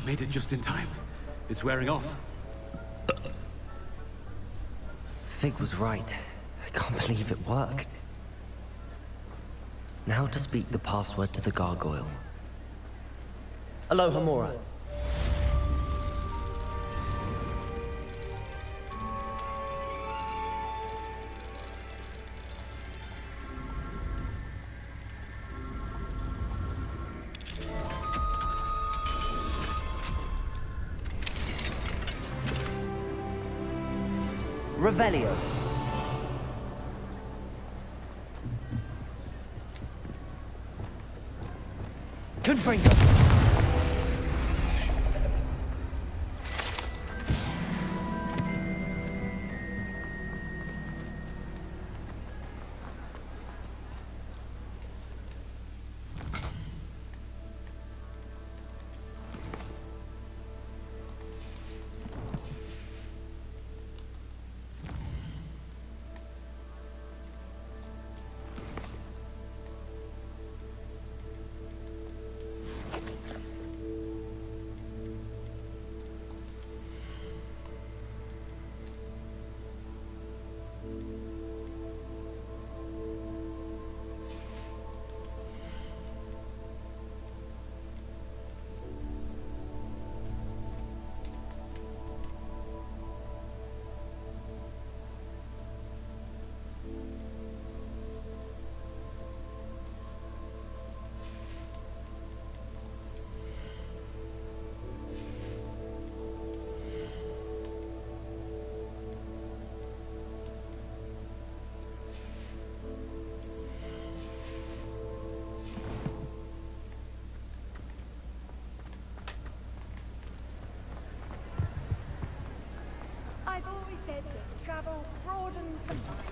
Made it just in time. It's wearing off. Fig was right. I can't believe it worked. Now to speak the password to the gargoyle. Aloha Mora. Revelio. Confringo! I've always said that travel broadens the mind.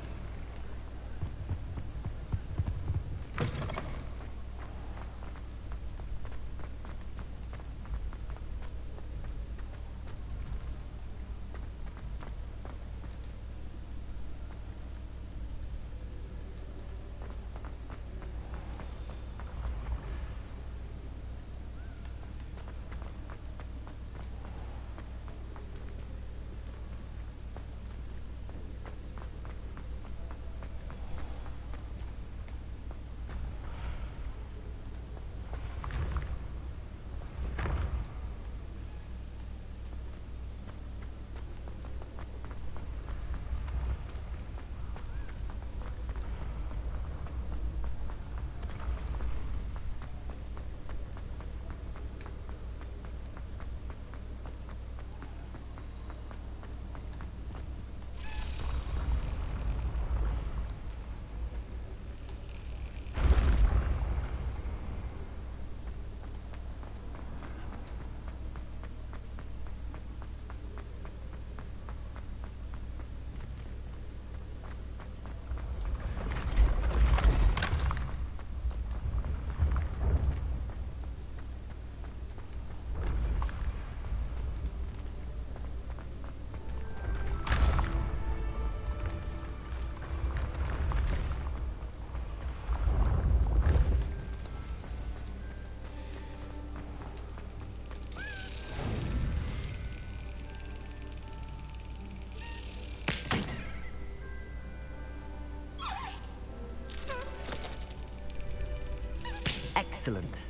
Excellent.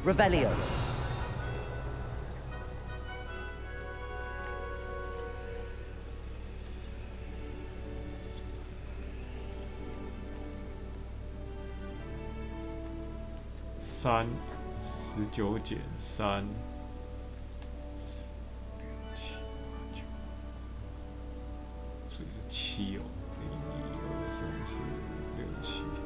Revelio.3 19减3 所以是7哦，1、2、3、4、5、6、7。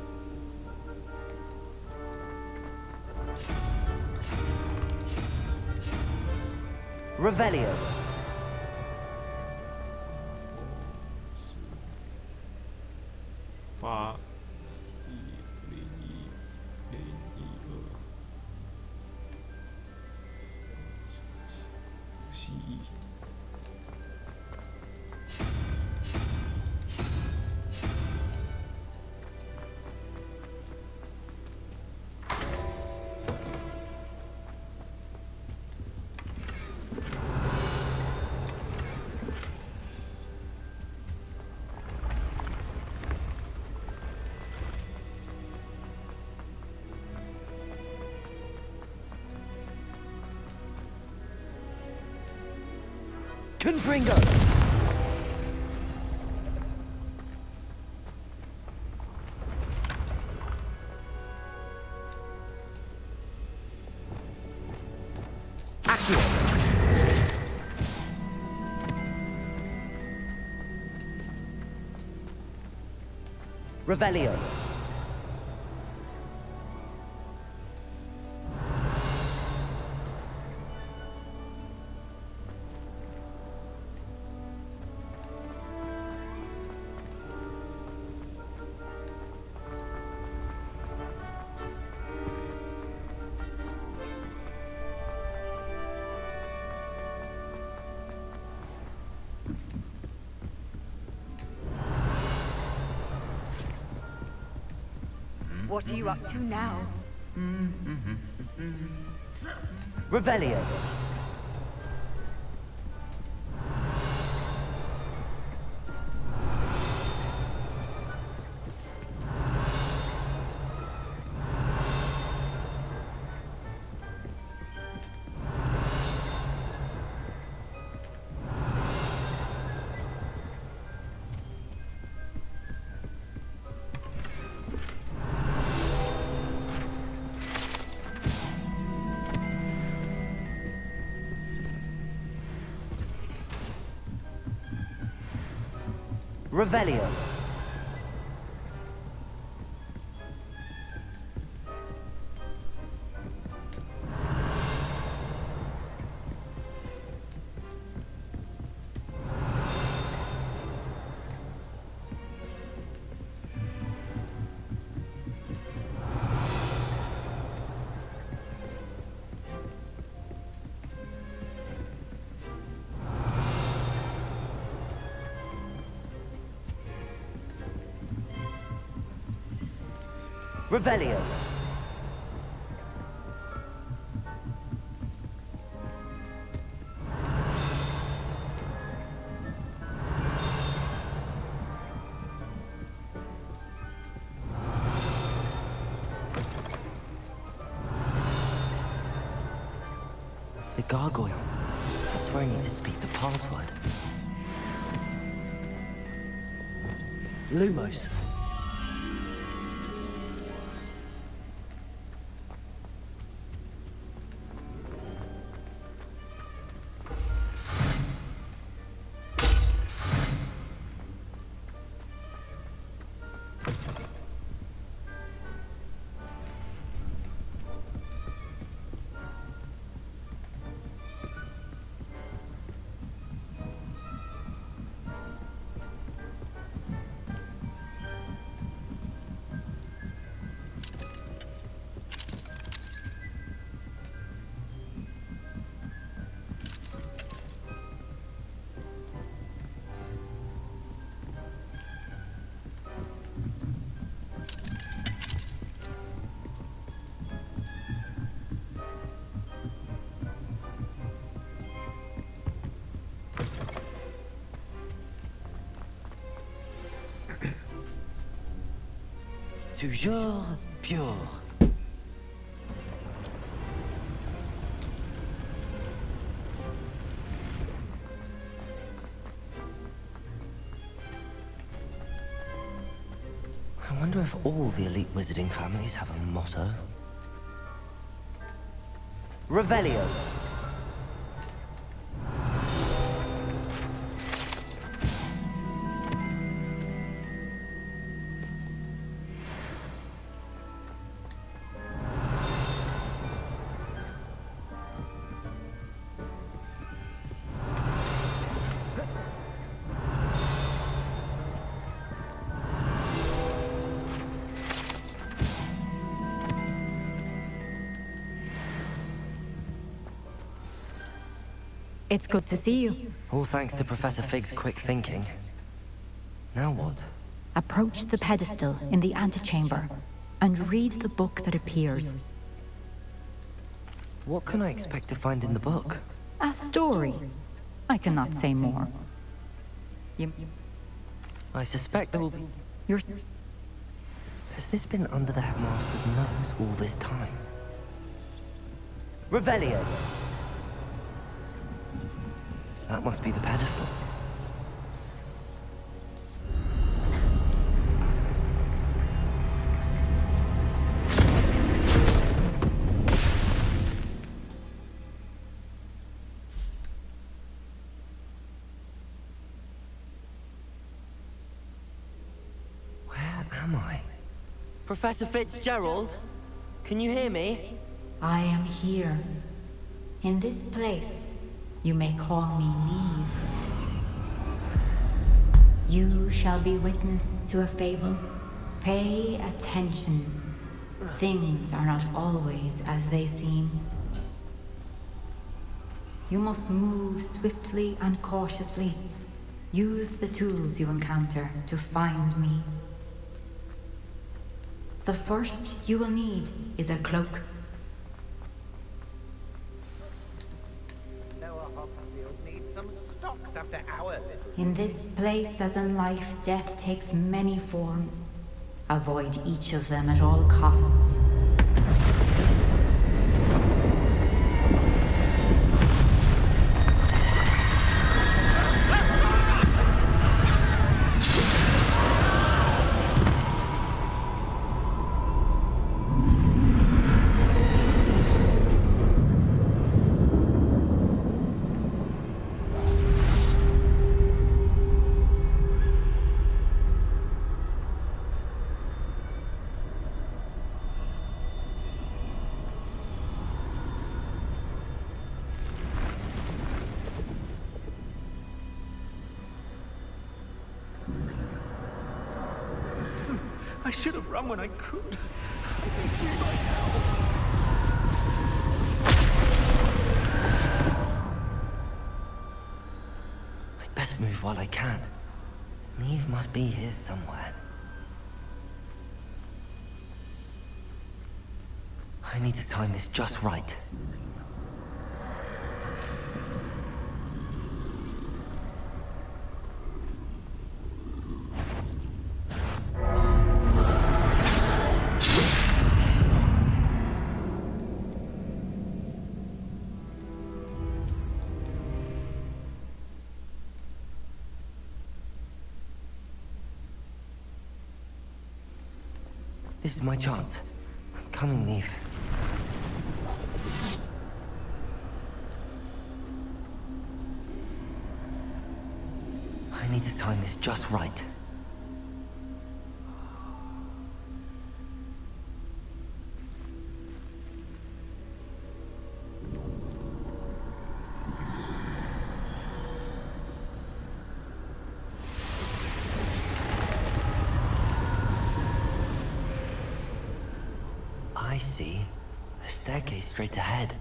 Revelio. 8、1、0、1、0、1、2、蜥蜴。Confringo! Accio! Revelio. What are you up to now? Revelio. Revelio. Revelio. The gargoyle. That's where I need to speak the password. Lumos. Toujours pure. I wonder if all the elite wizarding families have a motto. Revelio. It's good to see you. All thanks to Professor Fig's quick thinking. Now what? Approach the pedestal in the antechamber and read the book that appears. What can I expect to find in the book? A story. I cannot say more. I suspect there will be... You're... Has this been under the headmaster's nose all this time? Revelio. That must be the pedestal. Where am I? Professor Fitzgerald? Can you hear me? I am here. In this place, you may call me Neve. You shall be witness to a fable. Pay attention. Things are not always as they seem. You must move swiftly and cautiously. Use the tools you encounter to find me. The first you will need is a cloak. In this place, as in life, death takes many forms. Avoid each of them at all costs. I should have run when I could. I've been through by now. I'd best move while I can. Neve must be here somewhere. I need to time this just right. This is my chance. I'm coming, Neve. I need to time this just right. I see. A staircase straight ahead.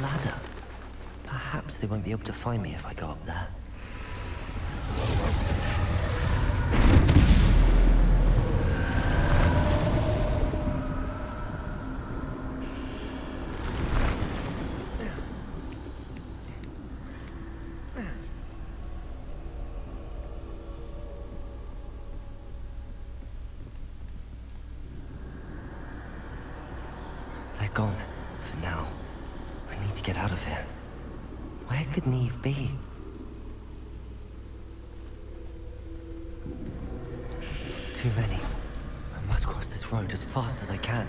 Ladder. Perhaps they won't be able to find me if I go up there. They're gone, for now. I need to get out of here. Where could Neve be? Too many. I must cross this road as fast as I can.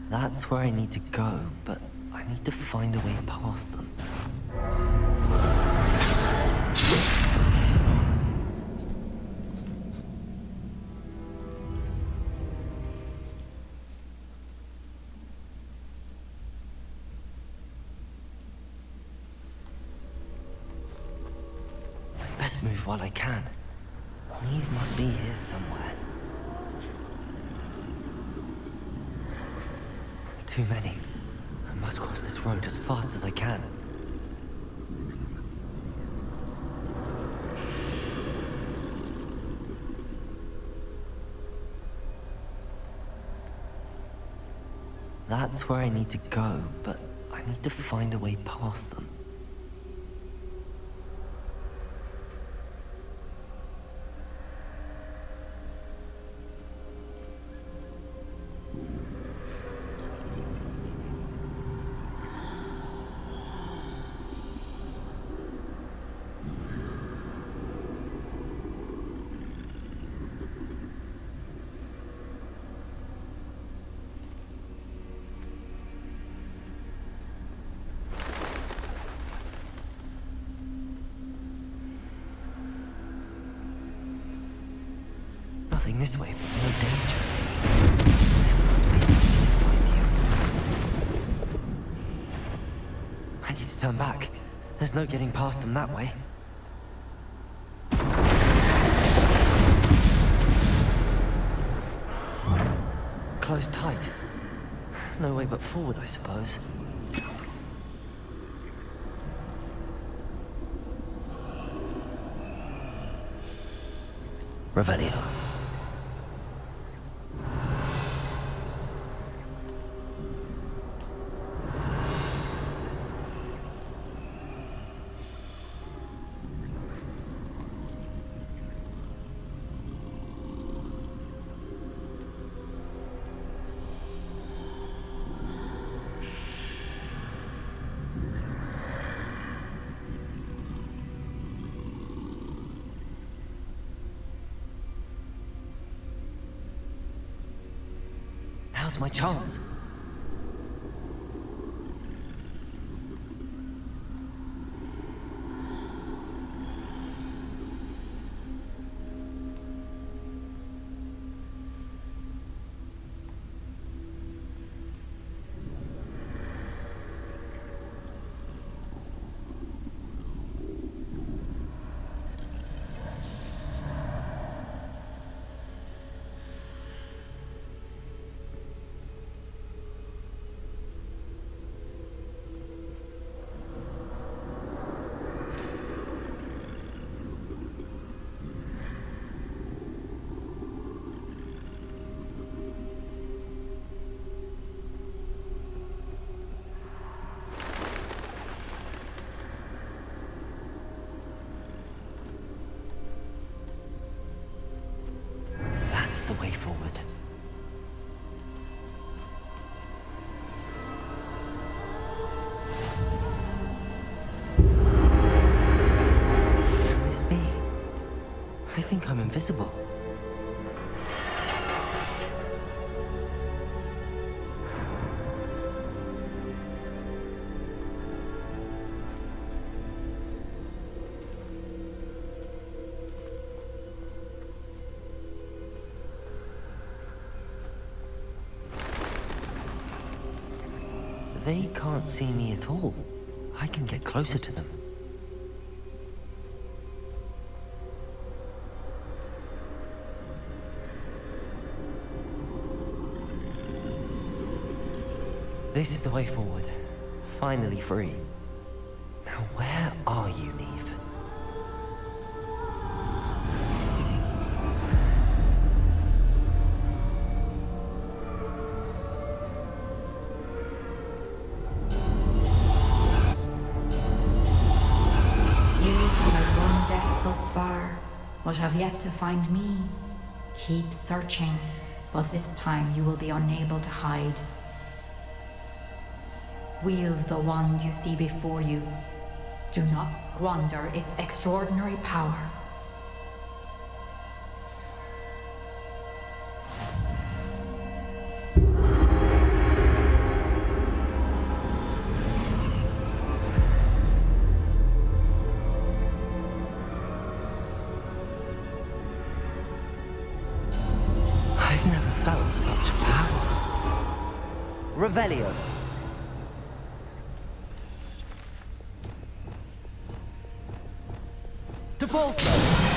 That's where I need to go, but I need to find a way past them. I best move while I can. Eve must be here somewhere. Too many. I must cross this road as fast as I can. That's where I need to go, but I need to find a way past them. Nothing this way, but no danger. There must be a way to find you. I need to turn back. There's no getting past them that way. Closed tight. No way but forward, I suppose. Revelio. Now's my chance. That's the way forward. Where is me? I think I'm invisible. They can't see me at all. I can get closer to them. This is the way forward. Finally free. Now where are you, Neve? But have yet to find me. Keep searching, but this time you will be unable to hide. Wield the wand you see before you. Do not squander its extraordinary power. I've never felt such power. Revelio. Debolso.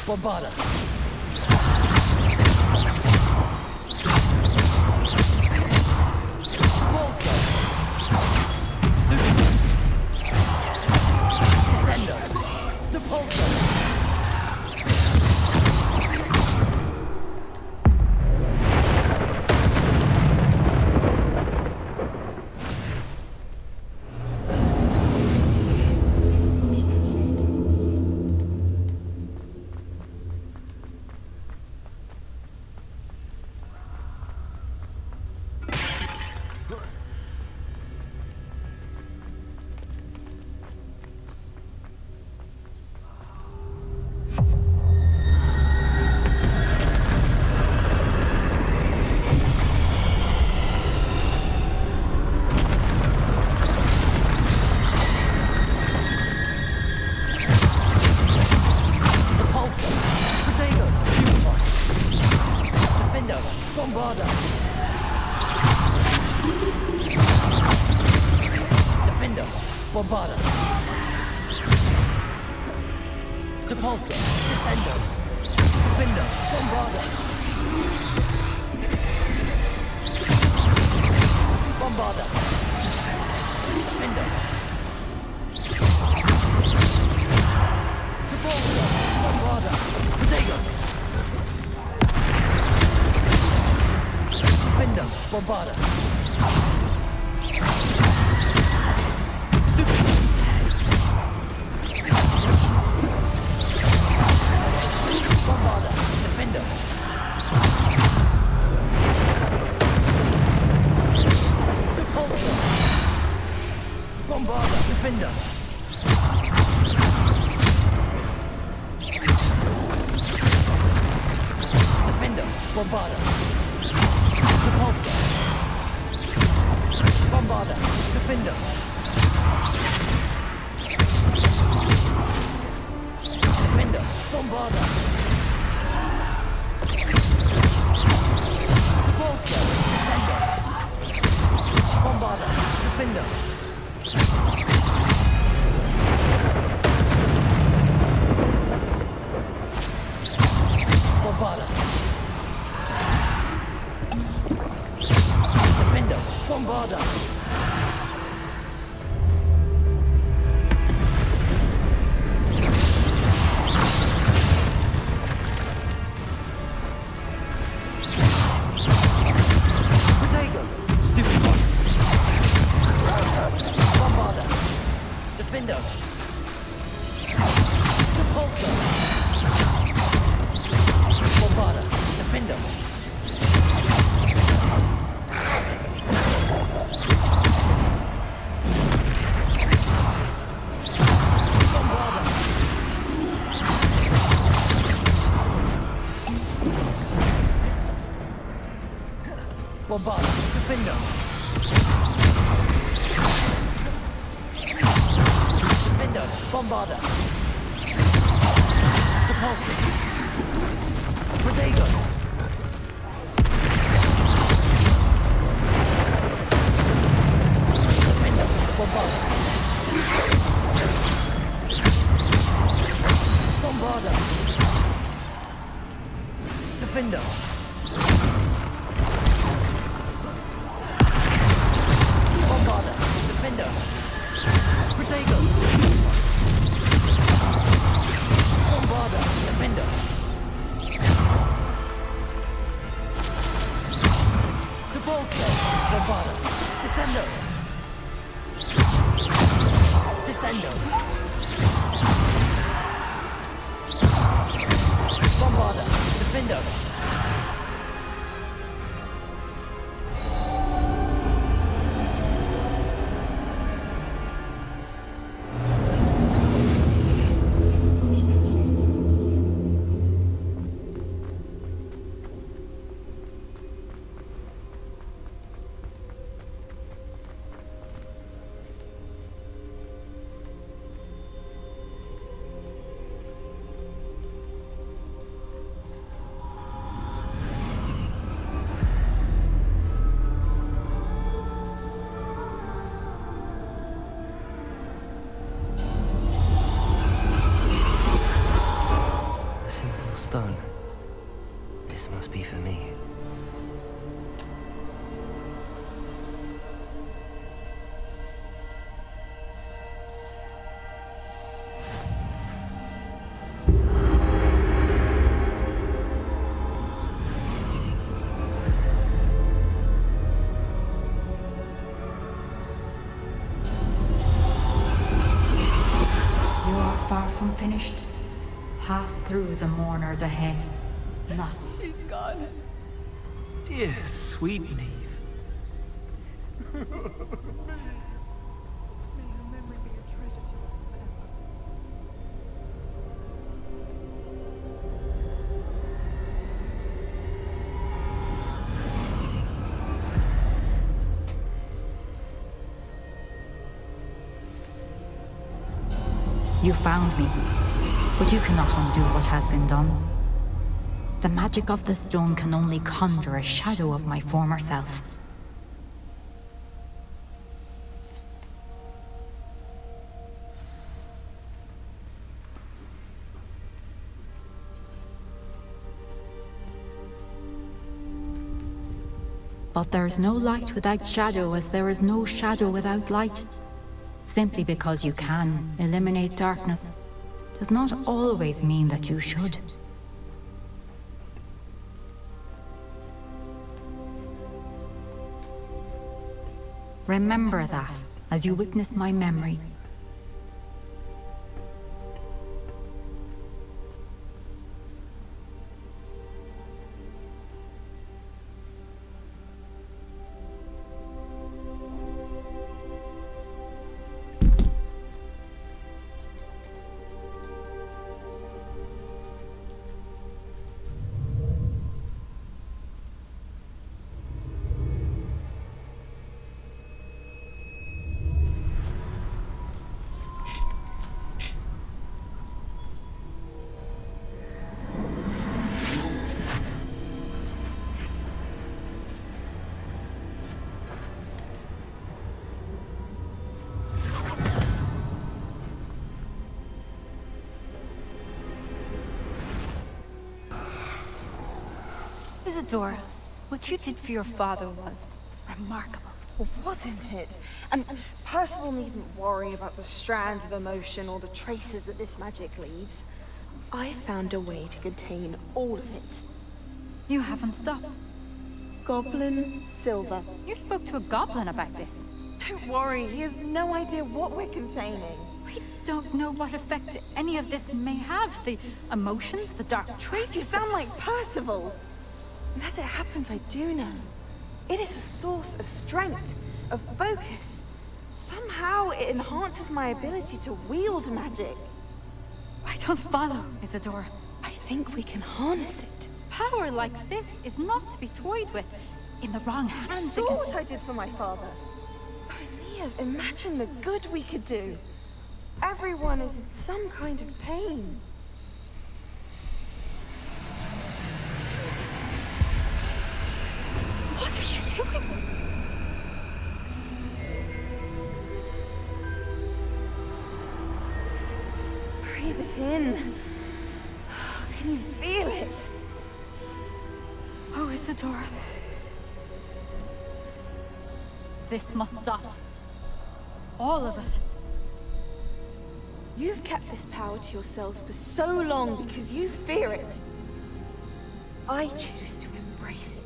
Bombarda. Defender! Repulsor! Bombarda! Defender! Bombarda! Defender! Defender! Bombarda! Repulsor! Protego! Defender! Bombarda! Bombarda! Defender! Bombarda! Defender! Protego! Bombarda! Defender! Depulso! Bombarda! Descendo! Descendo! Bombarda! Defender! Stone. This must be for me. You are far from finished. Pass through the mourners ahead. Nothing. She's gone. Dear sweet Neve. May her memory be a treasure to us forever. You found me, but you cannot undo what has been done. The magic of the stone can only conjure a shadow of my former self. But there is no light without shadow, as there is no shadow without light. Simply because you can eliminate darkness does not always mean that you should. Remember that as you witness my memory. Isadora, what you did for your father was remarkable. Wasn't it? And Percival needn't worry about the strands of emotion or the traces that this magic leaves. I found a way to contain all of it. You haven't stopped. Goblin Silver. You spoke to a goblin about this. Don't worry, he has no idea what we're containing. We don't know what effect any of this may have. The emotions, the dark traits. You sound like Percival. And as it happens, I do know. It is a source of strength, of focus. Somehow it enhances my ability to wield magic. I don't follow, Isadora. I think we can harness it. Power like this is not to be toyed with. In the wrong hands. You saw what I did for my father. Oh, Neve, imagine the good we could do. Everyone is in some kind of pain. What are you doing? Breathe it in. Can you feel it? Oh, Isadora. This must stop. All of it. You've kept this power to yourselves for so long because you fear it. I choose to embrace it.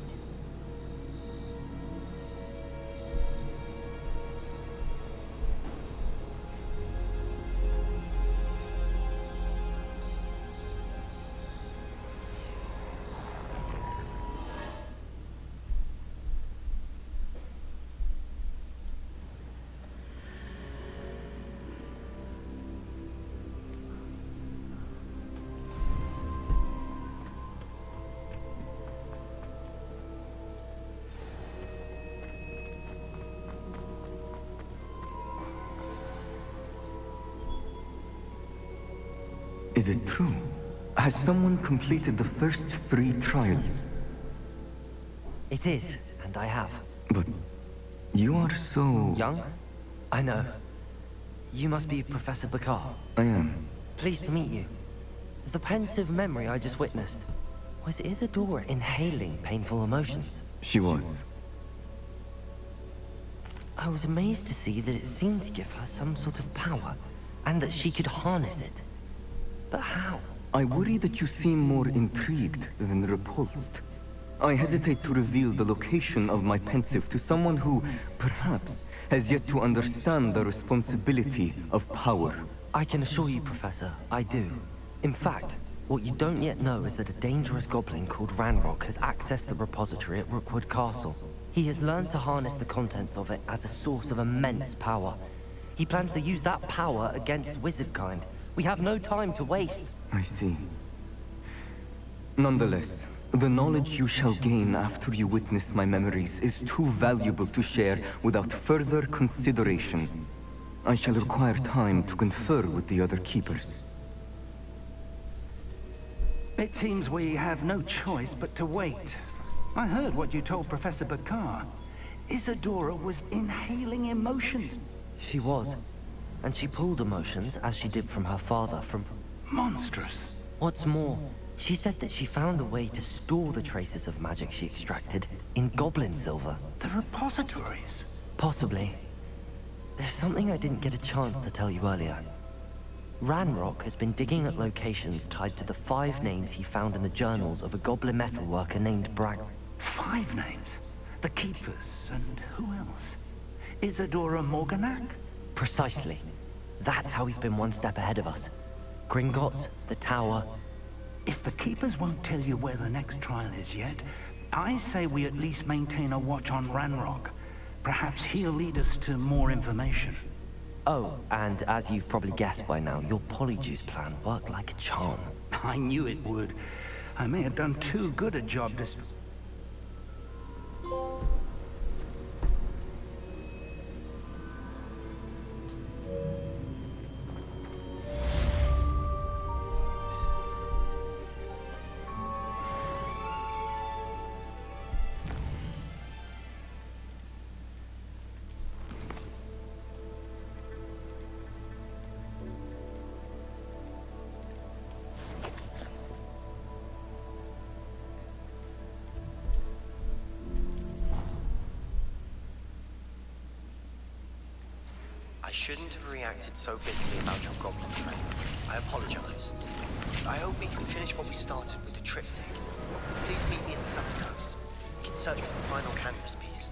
Is it true? Has someone completed the first 3 trials? It is, and I have. But you are so... Young? I know. You must be Professor Bakar. I am. Pleased to meet you. The pensive memory I just witnessed. Was Isadora inhaling painful emotions? She was. I was amazed to see that it seemed to give her some sort of power, and that she could harness it. But how? I worry that you seem more intrigued than repulsed. I hesitate to reveal the location of my pensive to someone who, perhaps, has yet to understand the responsibility of power. I can assure you, Professor, I do. In fact, what you don't yet know is that a dangerous goblin called Ranrock has accessed the repository at Rookwood Castle. He has learned to harness the contents of it as a source of immense power. He plans to use that power against wizardkind. We have no time to waste. I see. Nonetheless, the knowledge you shall gain after you witness my memories is too valuable to share without further consideration. I shall require time to confer with the other keepers. It seems we have no choice but to wait. I heard what you told Professor Bakar. Isadora was inhaling emotions. She was. And she pulled emotions, as she did from her father, from... Monstrous. What's more, she said that she found a way to store the traces of magic she extracted in goblin silver. The repositories? Possibly. There's something I didn't get a chance to tell you earlier. Ranrock has been digging at locations tied to the 5 names he found in the journals of a goblin metalworker named Bragg. 5 names? The Keepers, and who else? Isadora Morganac? Precisely. That's how he's been one step ahead of us. Gringotts, the Tower... If the Keepers won't tell you where the next trial is yet, I say we at least maintain a watch on Ranrock. Perhaps he'll lead us to more information. Oh, and as you've probably guessed by now, your Polyjuice plan worked like a charm. I knew it would. I may have done too good a job I shouldn't have reacted so bitterly about your goblin friend. I apologize. I hope we can finish what we started with the triptych. Please meet me at the southern coast. We can search for the final canvas piece.